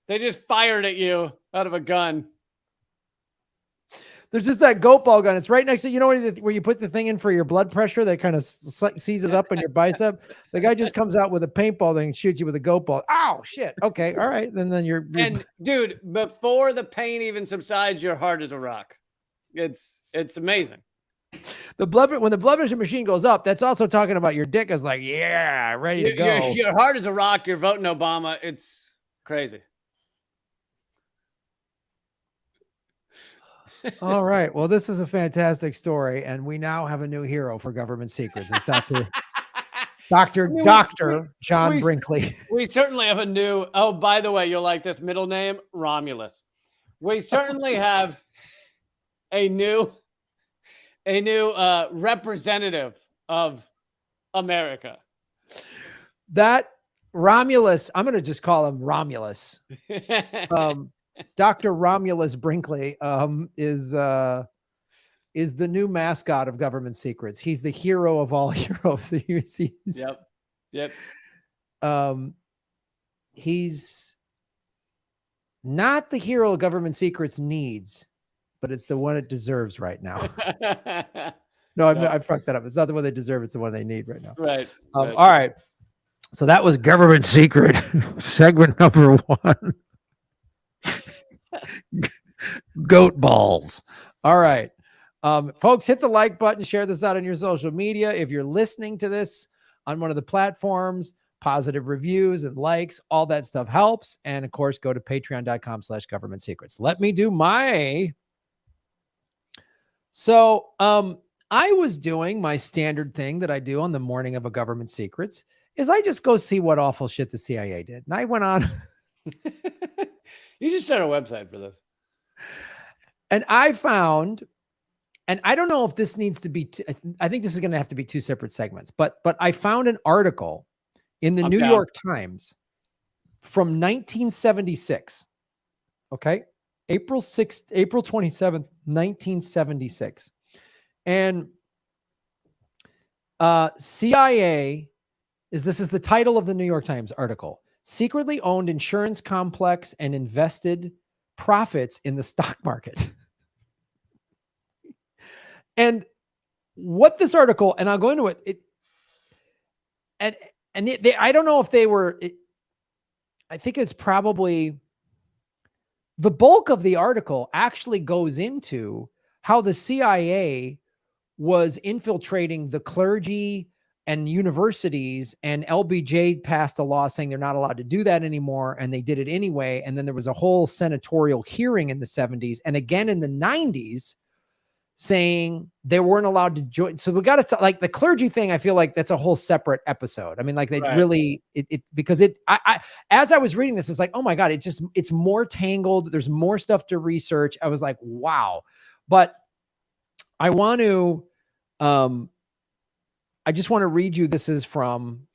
They just fired at you out of a gun. There's just that goat ball gun. It's right next to, where you put the thing in for your blood pressure that kind of seizes up in your bicep. The guy just comes out with a paintball thing and shoots you with a goat ball. Oh shit. Okay. All right. And then you're and dude, before the pain even subsides, your heart is a rock. It's amazing. When the blood pressure machine goes up, that's also talking about your dick is like, yeah, ready to go. Your heart is a rock. You're voting Obama. It's crazy. All right. Well, this was a fantastic story, and we now have a new hero for Government Secrets. It's Dr. John Brinkley. We certainly have a new. Oh, by the way, you'll like this middle name, Romulus. We certainly have a new representative of America. That Romulus, I'm going to just call him Romulus. Dr. Romulus Brinkley is the new mascot of Government Secrets. He's the hero of all heroes. Yep. He's not the hero Government Secrets needs, but it's the one it deserves right now. No, I fucked that up. It's not the one they deserve. It's the one they need right now. Right. All right. So that was Government Secret segment number 1. Goat balls. All right. Folks, hit the like button, share this out on your social media. If you're listening to this on one of the platforms, positive reviews and likes, all that stuff helps. And of course, go to patreon.com/government secrets. Let me do my So, I was doing my standard thing that I do on the morning of a government secrets is I just go see what awful shit the CIA did. And I went on You should start a website for this. and I found, and I don't know if this needs to be, I think this is going to have to be two separate segments, but I found an article in the I'm New down. York Times from 1976. Okay. April 27th, 1976. And CIA this is the title of the New York Times article. Secretly owned insurance complex and invested profits in the stock market. And what this article, and I'll go into it, I don't know if they were, I think it's probably the bulk of the article actually goes into how the CIA was infiltrating the clergy and universities, and LBJ passed a law saying they're not allowed to do that anymore. And they did it anyway. And then there was a whole senatorial hearing in the 70s and again in the 90s saying they weren't allowed to join. So we got to like the clergy thing. I feel like that's a whole separate episode. I mean, like they really, because I, as I was reading this, it's like, oh my God, it's more tangled. There's more stuff to research. I was like, wow. But I want to, I just want to read you. This is from,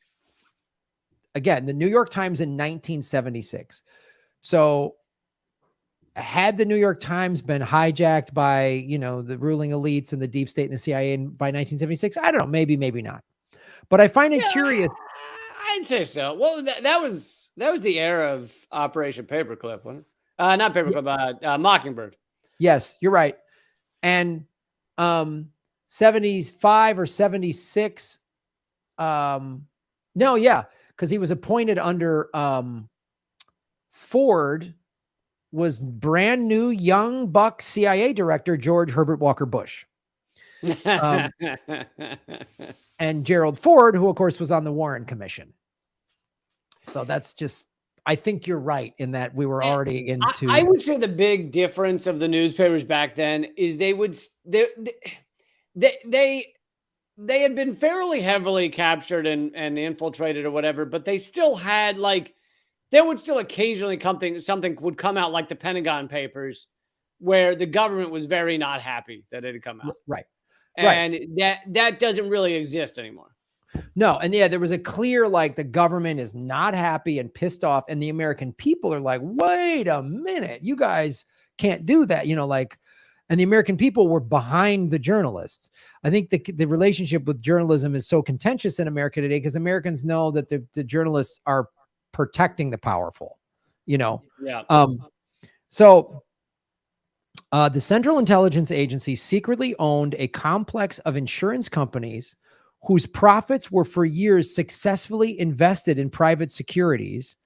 again, the New York Times in 1976. So had the New York Times been hijacked by, the ruling elites and the deep state and the CIA by 1976? I don't know. Maybe not. But I find it curious. I'd say so. Well, that was the era of Operation Paperclip, wasn't it? Not Paperclip, Mockingbird. Yes, you're right. And 75 or 76. No, yeah, because he was appointed under Ford, was brand new young buck CIA director George Herbert Walker Bush. And Gerald Ford, who of course was on the Warren Commission. So that's just, I think you're right in that we were already into. I would say the big difference of the newspapers back then is they had been fairly heavily captured and infiltrated or whatever, but they still had there would still occasionally something would come out like the Pentagon Papers, where the government was very not happy that it had come out. Right. And that doesn't really exist anymore. No. And yeah, there was a clear, the government is not happy and pissed off. And the American people are like, wait a minute, you guys can't do that. And the American people were behind the journalists. I think the relationship with journalism is so contentious in America today because Americans know that the journalists are protecting the powerful, Yeah. So the Central Intelligence Agency secretly owned a complex of insurance companies whose profits were for years successfully invested in private securities,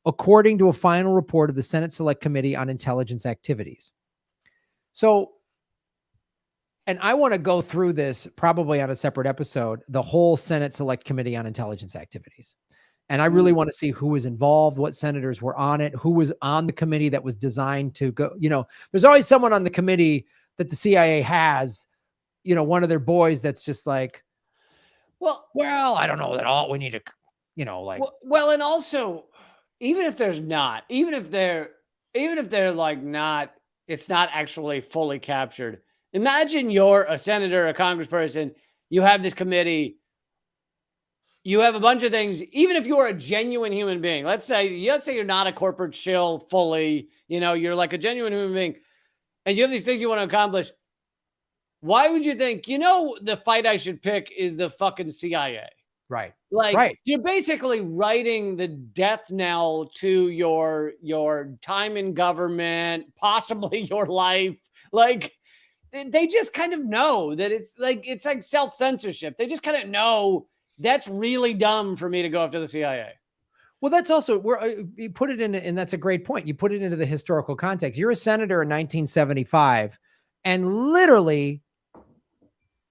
according to a final report of the Senate Select Committee on Intelligence Activities. So, and I want to go through this probably on a separate episode, the whole Senate Select Committee on Intelligence Activities. And I really want to see who was involved, what senators were on it, who was on the committee that was designed to go, there's always someone on the committee that the CIA has, one of their boys that's just like, well, I don't know that all we need to, Well, and also, even if they're not, not, it's not actually fully captured. Imagine you're a senator, a congressperson, you have this committee, you have a bunch of things, even if you're a genuine human being, let's say you're not a corporate shill fully, you're like a genuine human being, and you have these things you want to accomplish. Why would you think, the fight I should pick is the fucking CIA? Right. You're basically writing the death knell to your time in government, possibly your life. They just kind of know that it's like self-censorship. They just kind of know that's really dumb for me to go after the CIA. Well, that's also where you put it in, and that's a great point. You put it into the historical context. You're a senator in 1975, and literally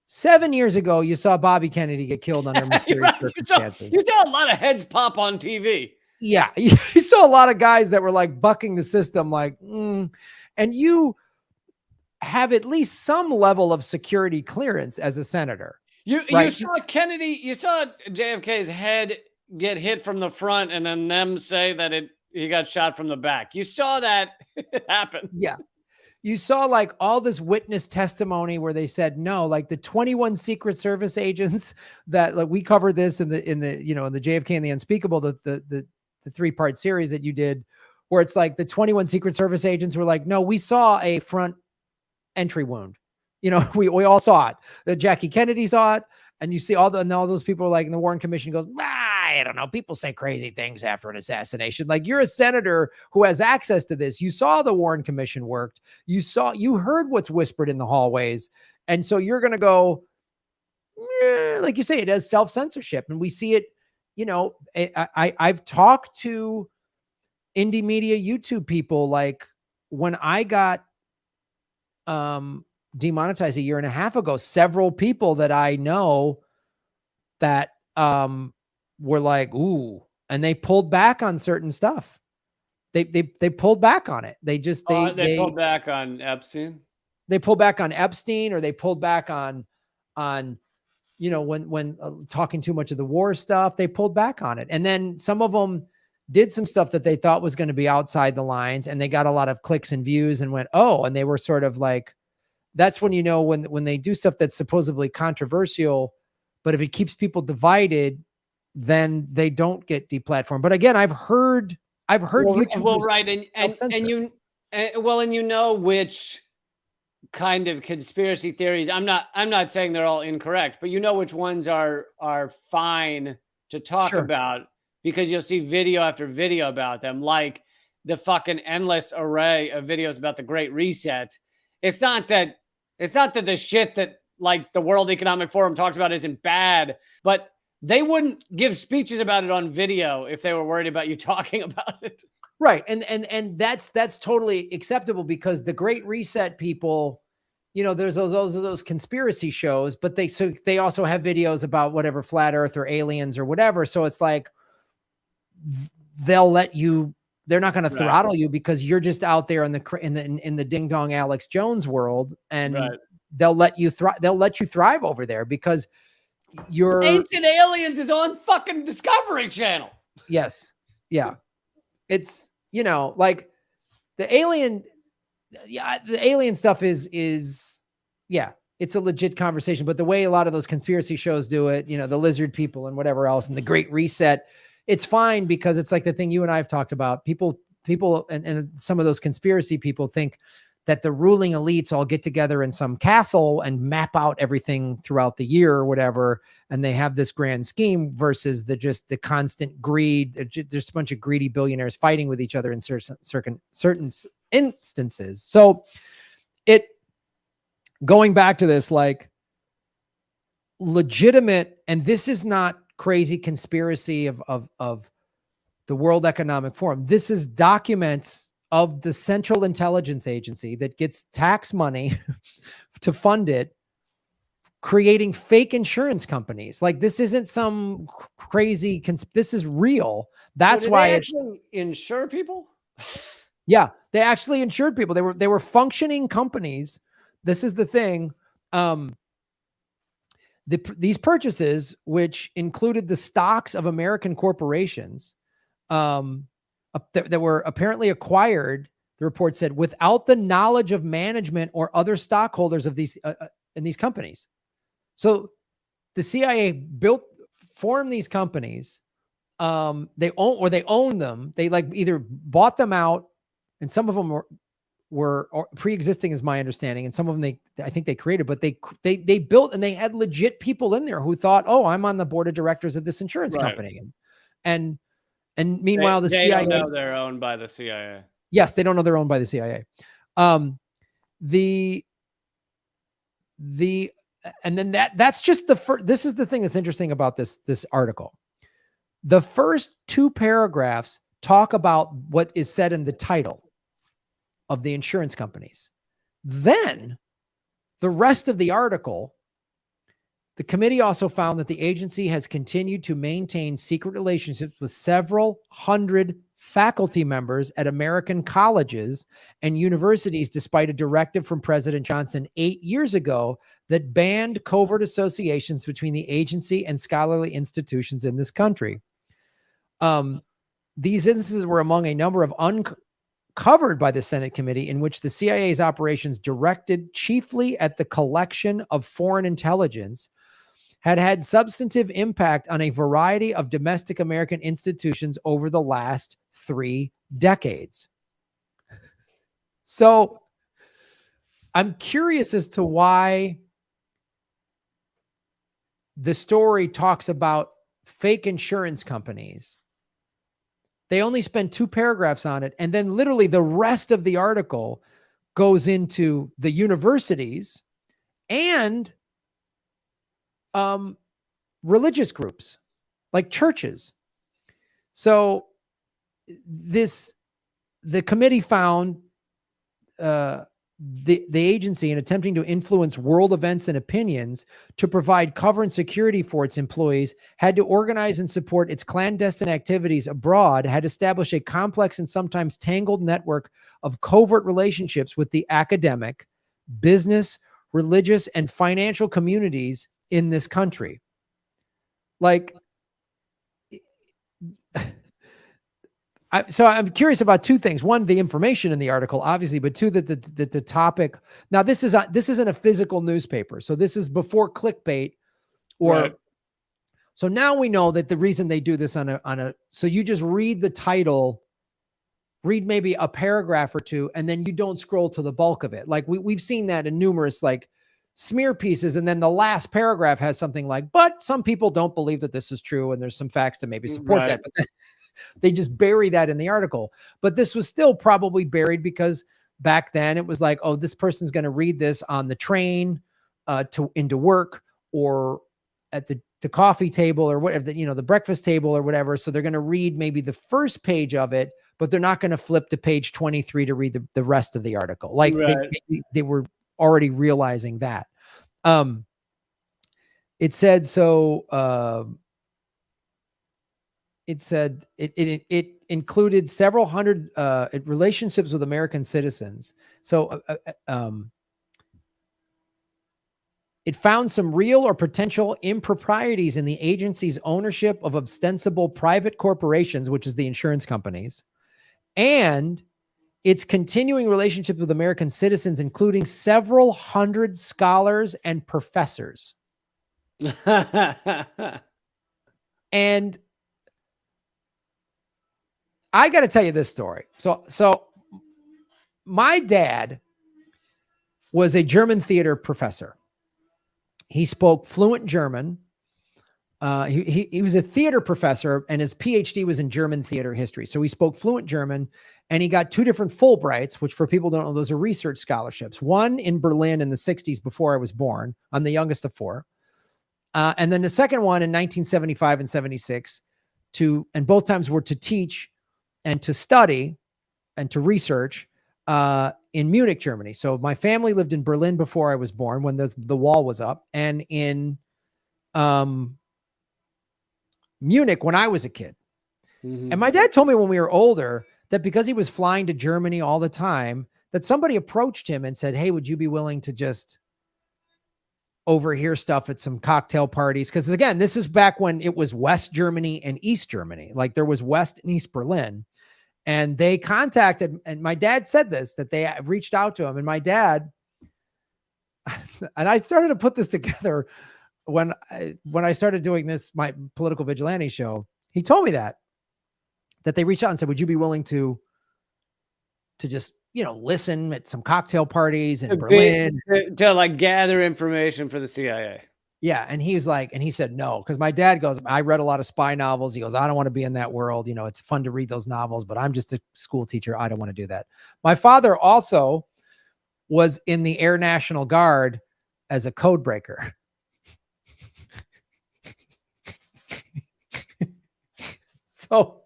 7 years ago, you saw Bobby Kennedy get killed under mysterious circumstances. You saw a lot of heads pop on TV. Yeah, you saw a lot of guys that were bucking the system, and you have at least some level of security clearance as a senator. You right? saw Kennedy, you saw JFK's head get hit from the front, and then them say that he got shot from the back. You saw that happen. Yeah. You saw like all this witness testimony where they said no, like the 21 Secret Service agents that, like, we covered this in the JFK and the Unspeakable, the 3-part series that you did, where it's like the 21 Secret Service agents were like, no, we saw a front entry wound. We all saw it. That Jackie Kennedy saw it, and you see all those people are like, and the Warren Commission goes, I don't know. People say crazy things after an assassination. Like, you're a senator who has access to this. You saw the Warren Commission worked. You heard what's whispered in the hallways. And so you're going to go, like you say, it has self-censorship. And we see it, I've talked to indie media YouTube people. Like, when I got demonetized a year and a half ago, several people that I know that were like, ooh, and they pulled back on certain stuff. They pulled back on it. They pulled back on Epstein. They pulled back on Epstein, or they pulled back on when talking too much of the war stuff. They pulled back on it. And then some of them did some stuff that they thought was going to be outside the lines, and they got a lot of clicks and views and went, oh, and they were sort of like, that's when, when they do stuff that's supposedly controversial, but if it keeps people divided, then they don't get deplatformed. But again, I've heard YouTube. Well, right. And you know which kind of conspiracy theories, I'm not saying they're all incorrect, but you know which ones are fine to talk about, because you'll see video after video about them, like the fucking endless array of videos about the Great Reset. It's not that the shit that, like, the World Economic Forum talks about isn't bad, but they wouldn't give speeches about it on video if they were worried about you talking about it. Right. And that's totally acceptable, because the Great Reset people, there's those conspiracy shows, but they also have videos about whatever, flat earth or aliens or whatever. So it's like, they're not going to throttle you because you're just out there in the ding dong Alex Jones world, and they'll let you thrive over there because you're Ancient Aliens is on fucking Discovery Channel. Yes. Yeah. It's, like the alien stuff is it's a legit conversation, but the way a lot of those conspiracy shows do it, the lizard people and whatever else, and the Great Reset, it's fine because it's like the thing you and I have talked about. People and some of those conspiracy people think that the ruling elites all get together in some castle and map out everything throughout the year or whatever, and they have this grand scheme, versus the constant greed. There's a bunch of greedy billionaires fighting with each other in certain instances. So going back to this, like, legitimate, and this is not crazy conspiracy of the World Economic Forum. This is documents of the Central Intelligence Agency that gets tax money to fund it, creating fake insurance companies. Like, this isn't some crazy, this is real. That's why it's insure people. Yeah, they actually insured people. They were functioning companies. This is the thing. These purchases, which included the stocks of American corporations, that were apparently acquired, the report said, without the knowledge of management or other stockholders of these in these companies. So the CIA formed these companies. They own them. They like either bought them out, and some of them were pre-existing, is my understanding, and some of them I think they created, but they built, and they had legit people in there who thought, oh, I'm on the board of directors of this insurance company, and meanwhile the CIA don't know they're owned by the CIA. Yes, they don't know they're owned by the CIA. And then that's just the first. This is the thing that's interesting about this article. The first 2 paragraphs talk about what is said in the title of the insurance companies. Then the rest of the article, the committee also found that the agency has continued to maintain secret relationships with several hundred faculty members at American colleges and universities, despite a directive from President Johnson 8 years ago that banned covert associations between the agency and scholarly institutions in this country. These instances were among a number of uncovered by the Senate committee in which the CIA's operations, directed chiefly at the collection of foreign intelligence, had substantive impact on a variety of domestic American institutions over the last 3 decades. So I'm curious as to why the story talks about fake insurance companies. They only spend 2 paragraphs on it, and then literally the rest of the article goes into the universities and religious groups like churches. So the committee found the agency, in attempting to influence world events and opinions to provide cover and security for its employees, had to organize and support its clandestine activities abroad, had established a complex and sometimes tangled network of covert relationships with the academic, business, religious, and financial communities in this country. Like, so I'm curious about 2 things. One, the information in the article, obviously, but 2, that the topic. Now, this isn't a physical newspaper, so this is before clickbait, or Right. So now we know that the reason they do this on a so you just read the title, read maybe a paragraph or 2, and then you don't scroll to the bulk of it. Like we've seen that in numerous like smear pieces, and then the last paragraph has something like, but some people don't believe that this is true, and there's some facts to maybe support that, but they just bury that in the article. But this was still probably buried because back then it was like, oh, this person's going to read this on the train into work, or at the coffee table, or whatever, the breakfast table or whatever. So they're going to read maybe the first page of it, but they're not going to flip to page 23 to read the rest of the article. Like they were already realizing that. It said, it said it included several hundred relationships with American citizens. So it found some real or potential improprieties in the agency's ownership of ostensible private corporations, which is the insurance companies, and its continuing relationship with American citizens, including several hundred scholars and professors. And I got to tell you this story. So my dad was a German theater professor. He spoke fluent German. He was a theater professor, and his PhD was in German theater history. So he spoke fluent German, and he got 2 different Fulbrights, which for people who don't know, those are research scholarships. One in Berlin in the 60s before I was born. I'm the youngest of 4. And then the second one in 1975 and 76 and both times were to teach and to study and to research in Munich, Germany. So my family lived in Berlin before I was born, when the wall was up, and in Munich when I was a kid. Mm-hmm. And my dad told me when we were older that because he was flying to Germany all the time, that somebody approached him and said, hey, would you be willing to just overhear stuff at some cocktail parties? Because again, this is back when it was West Germany and East Germany. Like there was West and East Berlin. And they contacted, and my dad said this, that they reached out to him. And my dad, and I started to put this together when I started doing this, my political vigilante show. He told me that they reached out and said, would you be willing to just, listen at some cocktail parties in Berlin? To like gather information for the CIA. Yeah. And he was like, and he said no, because my dad goes, I read a lot of spy novels. He goes, I don't want to be in that world. It's fun to read those novels, but I'm just a school teacher. I don't want to do that. My father also was in the Air National Guard as a code breaker. So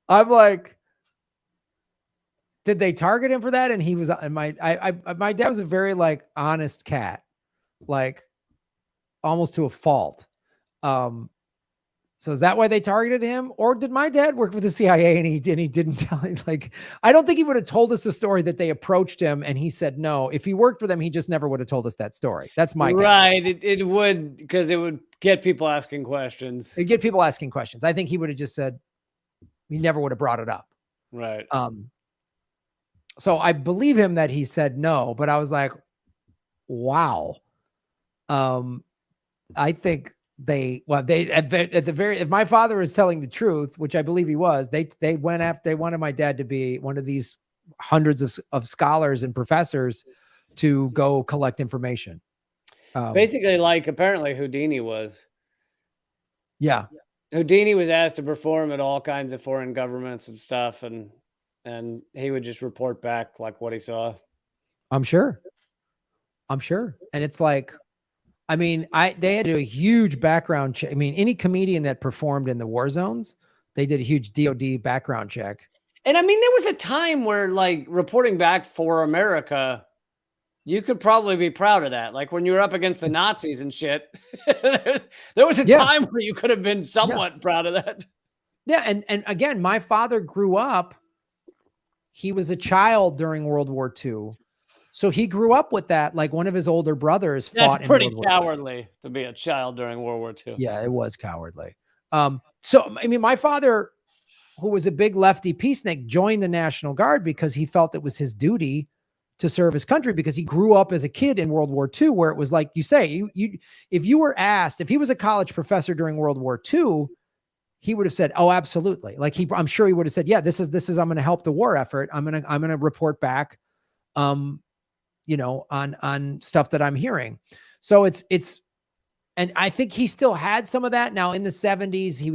I'm like, did they target him for that? And he was, and my dad was a very like honest cat, like almost to a fault. So is that why they targeted him? Or did my dad work for the CIA and he didn't tell him? Like, I don't think he would have told us the story that they approached him and he said no. If he worked for them, he just never would have told us that story. That's my guess. Right. It would, because it would get people asking questions. It'd get people asking questions. I think he would have just said, he never would have brought it up. Right. So I believe him that he said no, but I was like, wow. I think they at the very, if my father is telling the truth, which I believe he was, they wanted my dad to be one of these hundreds of scholars and professors to go collect information. Basically, like apparently Houdini was. Yeah. Houdini was asked to perform at all kinds of foreign governments and stuff, and he would just report back like what he saw. I'm sure. And it's like, I mean, they had to do a huge background check. I mean, any comedian that performed in the war zones, they did a huge DOD background check. And I mean, there was a time where like reporting back for America, you could probably be proud of that. Like when you were up against the Nazis and shit, there was a time where you could have been somewhat proud of that. Yeah. And again, my father grew up, he was a child during World War II. So he grew up with that. Like one of his older brothers fought in World War II. That's pretty cowardly to be a child during World War II. Yeah, it was cowardly. So, I mean, my father, who was a big lefty peacenik, joined the National Guard because he felt it was his duty to serve his country, because he grew up as a kid in World War II, where it was like you say, if you were asked, if he was a college professor during World War II, he would have said, "Oh, absolutely." Like I'm sure he would have said, "Yeah, this is I'm going to help the war effort. I'm going to report back, on stuff that I'm hearing." So it's, and I think he still had some of that. Now in the 70s, he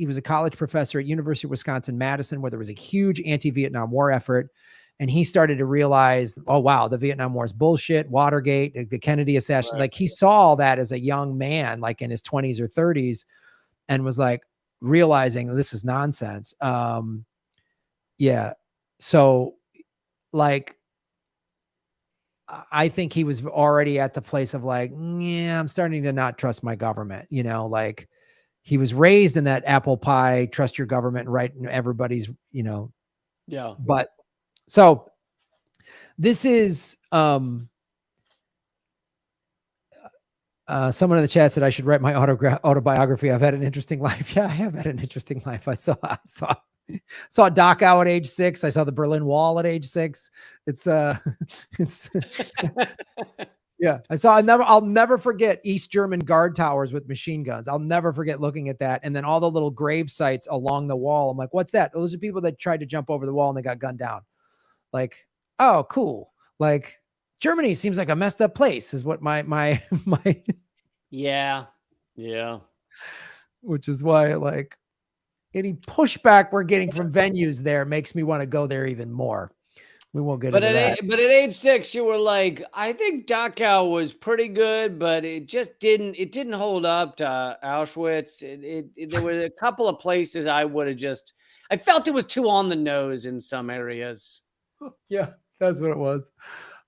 was a college professor at University of Wisconsin-Madison, where there was a huge anti-Vietnam War effort. And he started to realize, oh, wow, the Vietnam War is bullshit, Watergate, the Kennedy assassination. Right. Like he saw all that as a young man, like in his 20s or 30s, and was like realizing this is nonsense. Yeah. So like, I think he was already at the place of like, yeah, I'm starting to not trust my government. Like he was raised in that apple pie, trust your government, right? And everybody's, yeah. But so this is, someone in the chat said I should write my autobiography. I've had an interesting life. Yeah, I have had an interesting life. I saw Dachau at age 6. I saw the Berlin Wall at age 6. It's yeah. I'll never forget East German guard towers with machine guns. I'll never forget looking at that. And then all the little grave sites along the wall. I'm like, what's that? Those are people that tried to jump over the wall and they got gunned down. Like, oh, cool. Like Germany seems like a messed up place is what my yeah. Which is why like any pushback we're getting from venues there makes me want to go there even more. We won't get into that. But at age 6, you were like, I think Dachau was pretty good, but it just didn't hold up to Auschwitz. There were a couple of places I felt it was too on the nose in some areas. Yeah, that's what it was.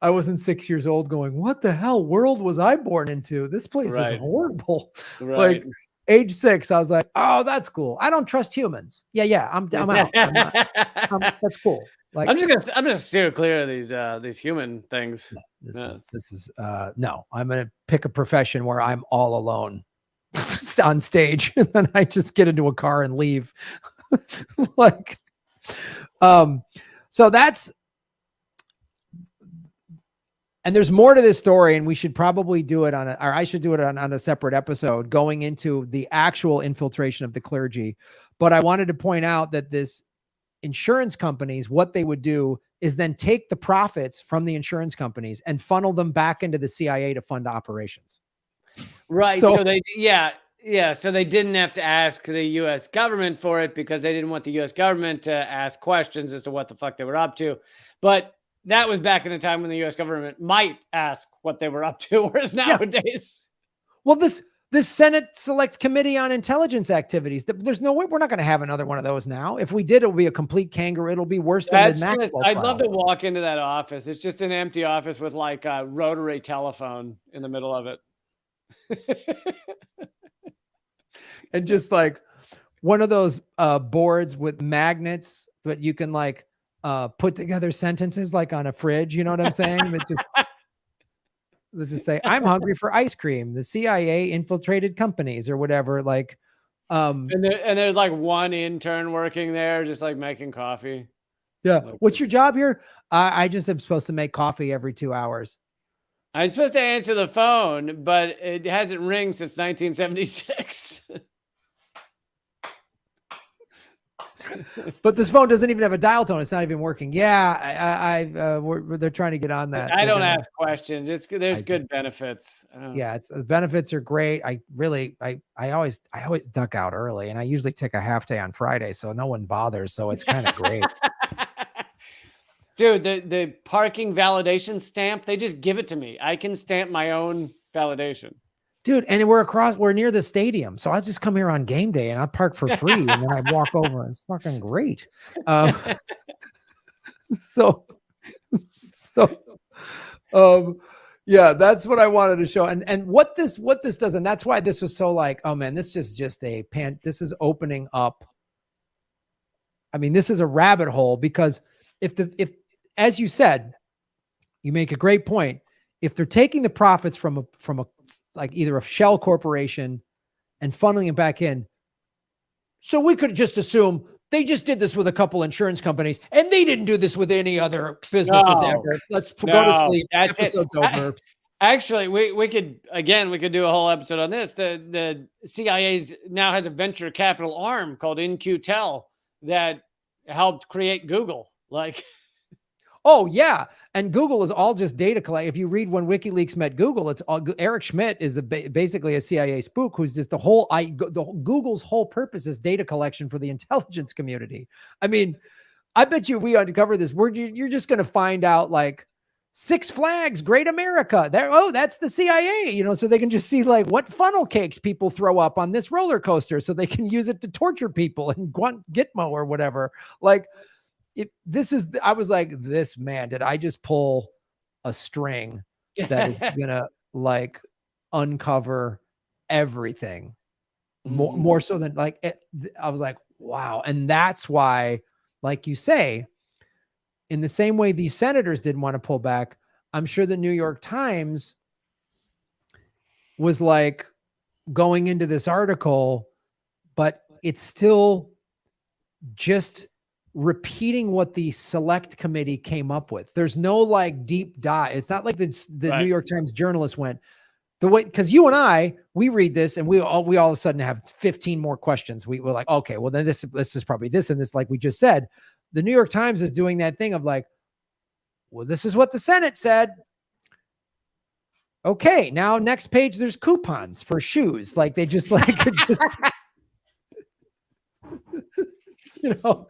I wasn't 6 years old going, what the hell world was I born into? This place is horrible. Right. Like age 6, I was like, oh, that's cool. I don't trust humans. Yeah. I'm out. That's cool. Like I'm just steer clear of these human things. This is no, I'm going to pick a profession where I'm all alone on stage. And then I just get into a car and leave. Like, so that's, and there's more to this story, and we should probably do it I should do it on a separate episode going into the actual infiltration of the clergy. But I wanted to point out that this insurance companies, what they would do is then take the profits from the insurance companies and funnel them back into the CIA to fund operations. Right. So they, so they didn't have to ask the U.S. government for it because they didn't want the U.S. government to ask questions as to what the fuck they were up to. But that was back in the time when the U.S. government might ask what they were up to, whereas nowadays. Well, this Senate Select Committee on Intelligence Activities, there's no way we're not going to have another one of those now. If we did, it'll be a complete kangaroo. It'll be worse than the Maxwell trial. I'd love to walk into that office. It's just an empty office with like a rotary telephone in the middle of it. And just like, one of those boards with magnets that you can like put together sentences like on a fridge. You know what I'm saying? That just let's just say, I'm hungry for ice cream. The CIA infiltrated companies or whatever. Like, And there's like one intern working there, just like making coffee. yeah. Like What's your job here? I just am supposed to make coffee every 2 hours. I'm supposed to answer the phone, but it hasn't ringed since 1976. But this phone doesn't even have a dial tone. It's not even working. Yeah, they're trying to get on that. I don't ask questions. There's good benefits. Yeah, the benefits are great. I always duck out early, and I usually take a half day on Friday, so no one bothers. So it's kind of great. Dude, the parking validation stamp, they just give it to me. I can stamp my own validation. Dude, and we're near the stadium. So I'll just come here on game day and I'll park for free. And then I walk over. It's fucking great. Yeah, that's what I wanted to show. And what this does, and that's why this was so like, oh man, this is just this is opening up. I mean, this is a rabbit hole because if as you said, you make a great point. If they're taking the profits from a like either a shell corporation and funneling it back in, so we could just assume they just did this with a couple insurance companies and they didn't do this with any other businesses ever. Let's go to sleep. Episode's over. Actually, we could do a whole episode on this. The CIA's now has a venture capital arm called InQtel that helped create Google. Like, oh yeah, and Google is all just data collect. If you read When WikiLeaks Met Google, it's all Eric Schmidt is basically a CIA spook who's just Google's whole purpose is data collection for the intelligence community. I mean, I bet you we uncover this. You're just going to find out like Six Flags, Great America. That's the CIA. You know, so they can just see like what funnel cakes people throw up on this roller coaster, so they can use it to torture people and Gitmo or whatever. Like. I was like, this man, did I just pull a string that is gonna like uncover everything more so than like I was like, wow. And that's why, like you say, in the same way these senators didn't want to pull back, I'm sure the New York Times was like going into this article, but it's still just repeating what the select committee came up with. There's no like deep dive. It's not like the New York Times journalist went the way, because you and I, we read this and we all of a sudden have 15 more questions. We're like, okay, well then this is probably this and this, like we just said. The New York Times is doing that thing of like, well, this is what the Senate said. Okay, now next page, there's coupons for shoes. Like they just like just you know,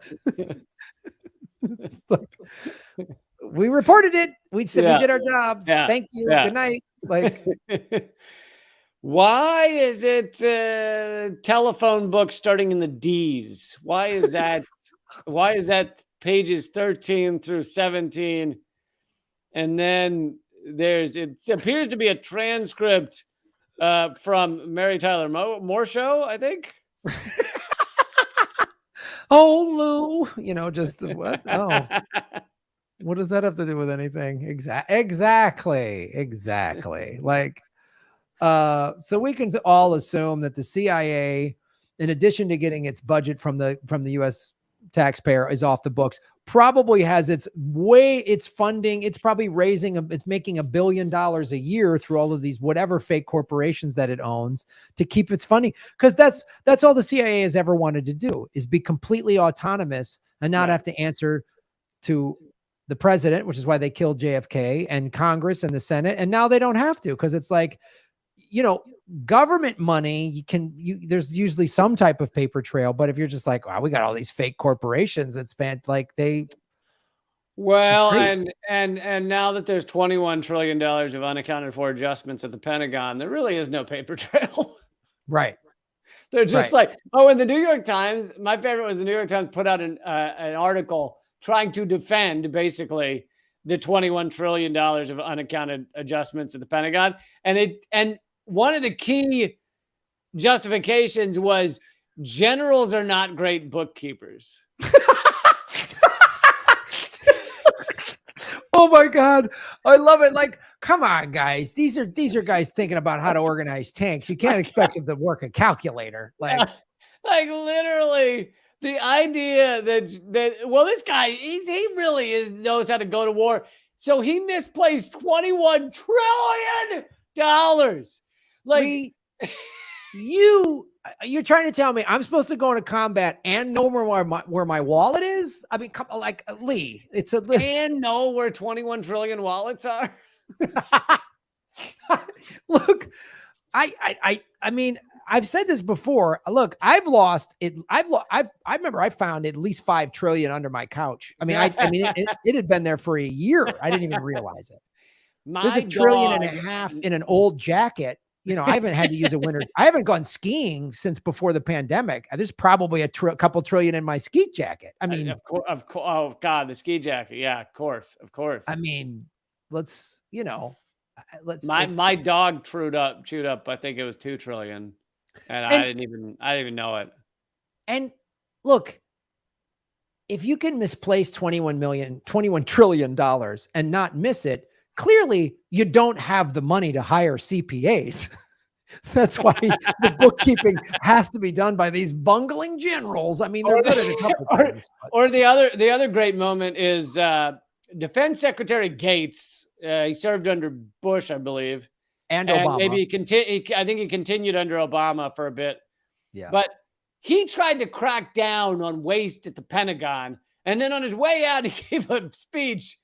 it's like, we reported it. We said we did our jobs. Thank you. Good night. Like, why is it telephone book starting in the D's? Why is that? Why is that pages 13 through 17? And then it appears to be a transcript from Mary Tyler Moore show, I think. Oh, Lou, you know, just what? Oh, what does that have to do with anything? Exactly. Like, so we can all assume that the CIA, in addition to getting its budget from the U.S. taxpayer, is off the books, probably has its funding. It's probably it's making $1 billion a year through all of these whatever fake corporations that it owns to keep its funding. Because that's all the CIA has ever wanted to do, is be completely autonomous and not have to answer to the president, which is why they killed JFK, and Congress and the Senate. And now they don't have to, because it's like, you know, government money, there's usually some type of paper trail. But if you're just like, wow, we got all these fake corporations, it's like well, and now that there's $21 trillion of unaccounted for adjustments at the Pentagon, there really is no paper trail. Right. They're just like, oh, and the New York Times, my favorite was the New York Times put out an article trying to defend basically the $21 trillion of unaccounted adjustments at the Pentagon. And one of the key justifications was generals are not great bookkeepers. Oh my God. I love it. Like, come on, guys. These are guys thinking about how to organize tanks. You can't expect them to work a calculator. Like, like literally the idea that well, this guy, he really knows how to go to war. So he misplaced $21 trillion. Like, Lee, you're trying to tell me I'm supposed to go into combat and know where my wallet is? I mean, like, Lee, it's a and know where 21 trillion wallets are. Look, I mean, I've said this before. Look, I've lost it. I remember I found at least 5 trillion under my couch. I mean, it had been there for a year. I didn't even realize it. There's $1.5 trillion in an old jacket. You know, I haven't had to use a winter. I haven't gone skiing since before the pandemic. There's probably a couple trillion in my ski jacket. I mean, of course. Oh God, the ski jacket. Yeah, of course. I mean, let's. My dog chewed up. I think it was 2 trillion, and I didn't even know it. And look, if you can misplace $21 trillion and not miss it, clearly you don't have the money to hire CPAs. That's why the bookkeeping has to be done by these bungling generals. I mean, they're good at a couple things. Or the other great moment is Defense Secretary Gates. He served under Bush, I believe, and Obama. Maybe I think he continued under Obama for a bit. Yeah, but he tried to crack down on waste at the Pentagon, and then on his way out, he gave a speech,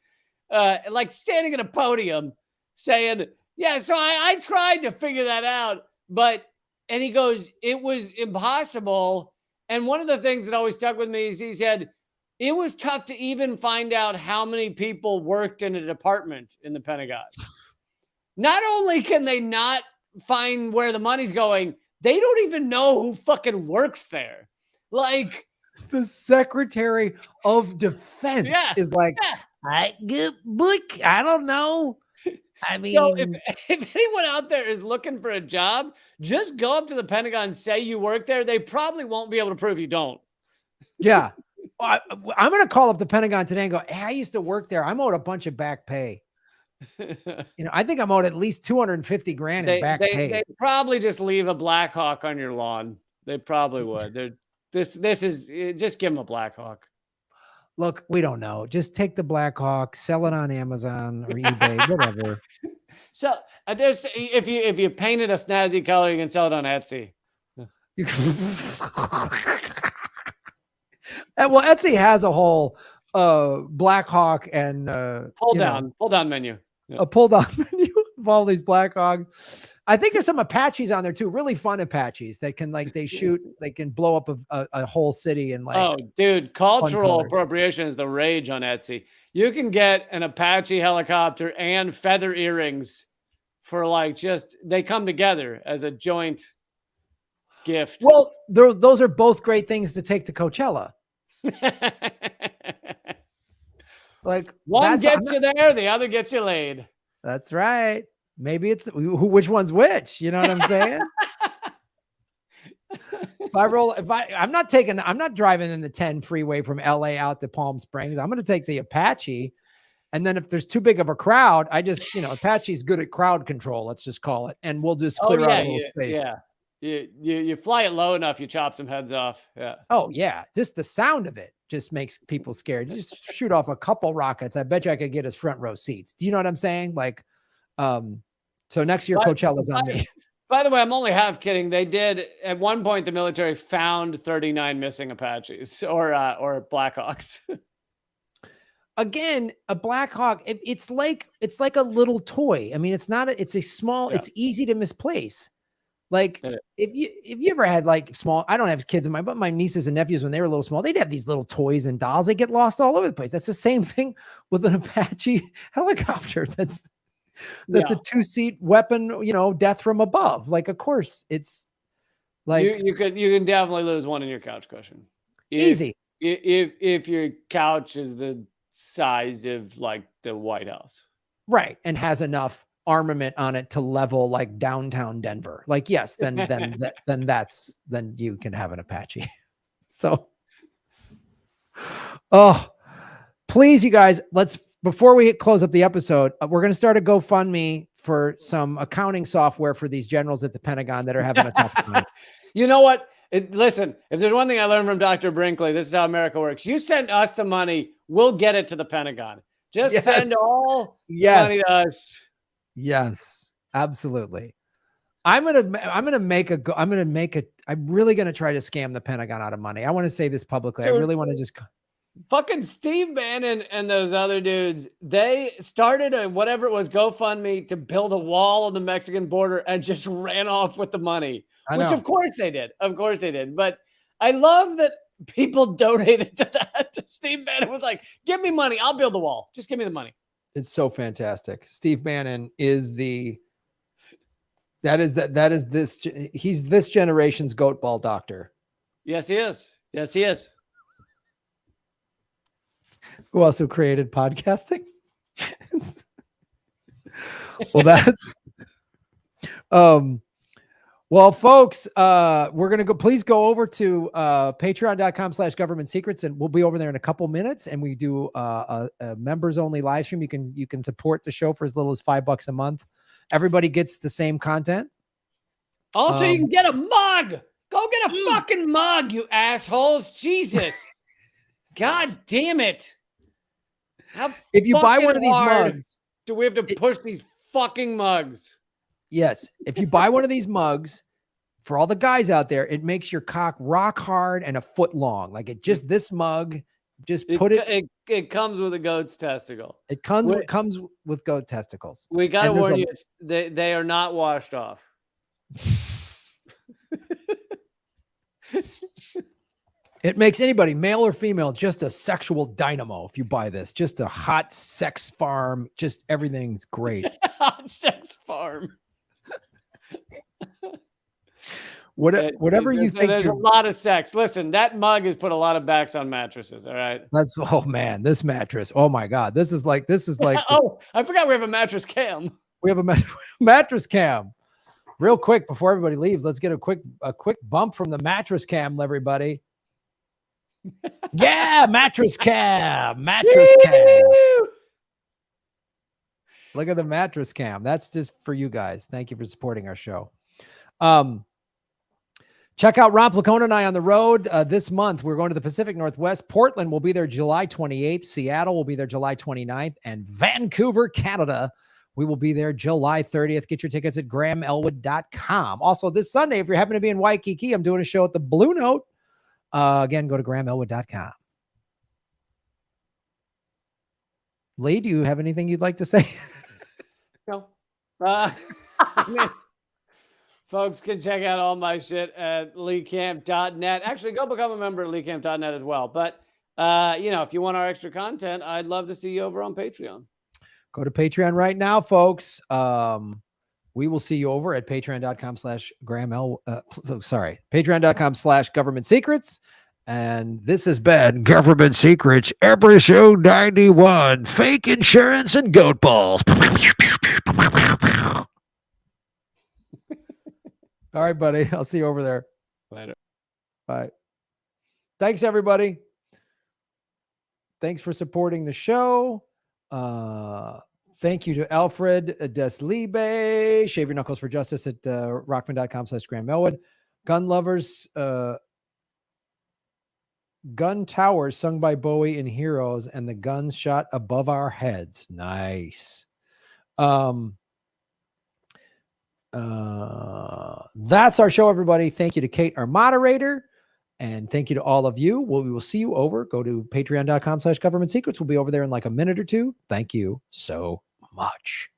like standing at a podium, saying, "Yeah, so I tried to figure that out, and he goes, it was impossible." And one of the things that always stuck with me is he said, it was tough to even find out how many people worked in a department in the Pentagon. Not only can they not find where the money's going, they don't even know who fucking works there. Like, the Secretary of Defense is like, I don't know. I mean, so if anyone out there is looking for a job, just go up to the Pentagon, say you work there. They probably won't be able to prove you don't. Yeah. I'm going to call up the Pentagon today and go, hey, I used to work there. I'm owed a bunch of back pay. I think I'm owed at least 250 grand in back pay. They probably just leave a Black Hawk on your lawn. They probably would. This is just give them a Black Hawk. Look, we don't know. Just take the Black Hawk, sell it on Amazon or eBay, whatever. So there's if you paint it a snazzy color, you can sell it on Etsy. Well, Etsy has a whole Black Hawk and pull down menu. Yeah. A pull down menu of all these Black Hogs. I think there's some Apaches on there too. Really fun Apaches that can they can blow up a whole city and like. Oh, dude, cultural appropriation is the rage on Etsy. You can get an Apache helicopter and feather earrings for like they come together as a joint gift. Well, those are both great things to take to Coachella. Like one gets you there, the other gets you laid. That's right. Maybe it's which one's which. You know what I'm saying? I'm not driving in the 10 freeway from LA out to Palm Springs. I'm going to take the Apache. And then if there's too big of a crowd, I just, Apache's good at crowd control. Let's just call it. And we'll just clear out a little space. Yeah. You fly it low enough, you chop some heads off. Yeah. Oh yeah. Just the sound of it just makes people scared. You just shoot off a couple rockets. I bet you I could get us front row seats. Do you know what I'm saying? Like, so next year Coachella's on me. By the way, I'm only half kidding. They did at one point, the military found 39 missing Apaches or Blackhawks. Again, a Black Hawk, it's like a little toy. I mean, it's it's easy to misplace. Like if you ever had like small, I don't have kids but my nieces and nephews, when they were a little small, they'd have these little toys and dolls. They get lost all over the place. That's the same thing with an Apache helicopter. That's a 2-seat weapon, death from above. Like, of course it's like, you can definitely lose one in your couch cushion. Easy. If your couch is the size of like the White House. Right. And has enough armament on it to level like downtown Denver. Like, yes, then you can have an Apache. So, oh, please, you guys, before we close up the episode, we're going to start a GoFundMe for some accounting software for these generals at the Pentagon that are having a tough time. You know what? Listen, if there's one thing I learned from Dr. Brinkley, this is how America works. You send us the money, we'll get it to the Pentagon. Just send all money to us. Yes, absolutely. I'm really going to try to scam the Pentagon out of money. I want to say this publicly. Dude, I really want to just fucking Steve Bannon and those other dudes, they started whatever it was, GoFundMe to build a wall on the Mexican border and just ran off with the money, which of course they did. Of course they did. But I love that people donated to that. Steve Bannon was like, give me money. I'll build the wall. Just give me the money. It's so fantastic. Steve Bannon is he's this generation's goat ball doctor. Yes, he is. Yes, he is. Who also created podcasting. Well, that's well, folks, we're going to please go over to patreon.com/government secrets, and we'll be over there in a couple minutes. And we do a members only live stream. You can support the show for as little as $5 a month. Everybody gets the same content. Also, you can get a mug. Go get a fucking mug, you assholes. Jesus. God damn it. If you buy one of these mugs, do we have to push these fucking mugs? Yes. If you buy one of these mugs, for all the guys out there, it makes your cock rock hard and a foot long. Like this mug, it comes with a goat's testicle. It comes with goat testicles. We got to warn you, they are not washed off. It makes anybody, male or female, just a sexual dynamo. If you buy this, just a hot sex farm, just everything's great. Hot sex farm. Whatever you think. There's a lot of sex. Listen, that mug has put a lot of backs on mattresses. All right. Oh man, this mattress. Oh my God, this is like. Oh, I forgot we have a mattress cam. We have a mattress cam. Real quick before everybody leaves, let's get a quick bump from the mattress cam, everybody. Yeah, mattress cam. Look at the mattress cam. That's just for you guys. Thank you for supporting our show. Check out Ron Placone and I on the road this month. We're going to the Pacific Northwest. Portland will be there July 28th. Seattle will be there July 29th. And Vancouver, Canada, we will be there July 30th. Get your tickets at GrahamElwood.com. Also, this Sunday, if you happen to be in Waikiki, I'm doing a show at the Blue Note. Again, go to GrahamElwood.com. Lee, do you have anything you'd like to say? No. Folks can check out all my shit at leecamp.net. Actually, go become a member at leecamp.net as well. But, if you want our extra content, I'd love to see you over on Patreon. Go to Patreon right now, folks. We will see you over at patreon.com/government secrets. And this has been Government Secrets, episode 91, fake insurance and goat balls. All right, buddy. I'll see you over there. Later. Bye. Thanks, everybody. Thanks for supporting the show. Thank you to Alfred Deslibe. Shave Your Knuckles for Justice at rockman.com/Graham Elwood. Gun Lovers, Gun Towers, sung by Bowie in Heroes, and the guns shot above our heads. Nice. That's our show, everybody. Thank you to Kate, our moderator. And thank you to all of you. We will see you over. Go to patreon.com/government secrets. We'll be over there in like a minute or two. Thank you so much.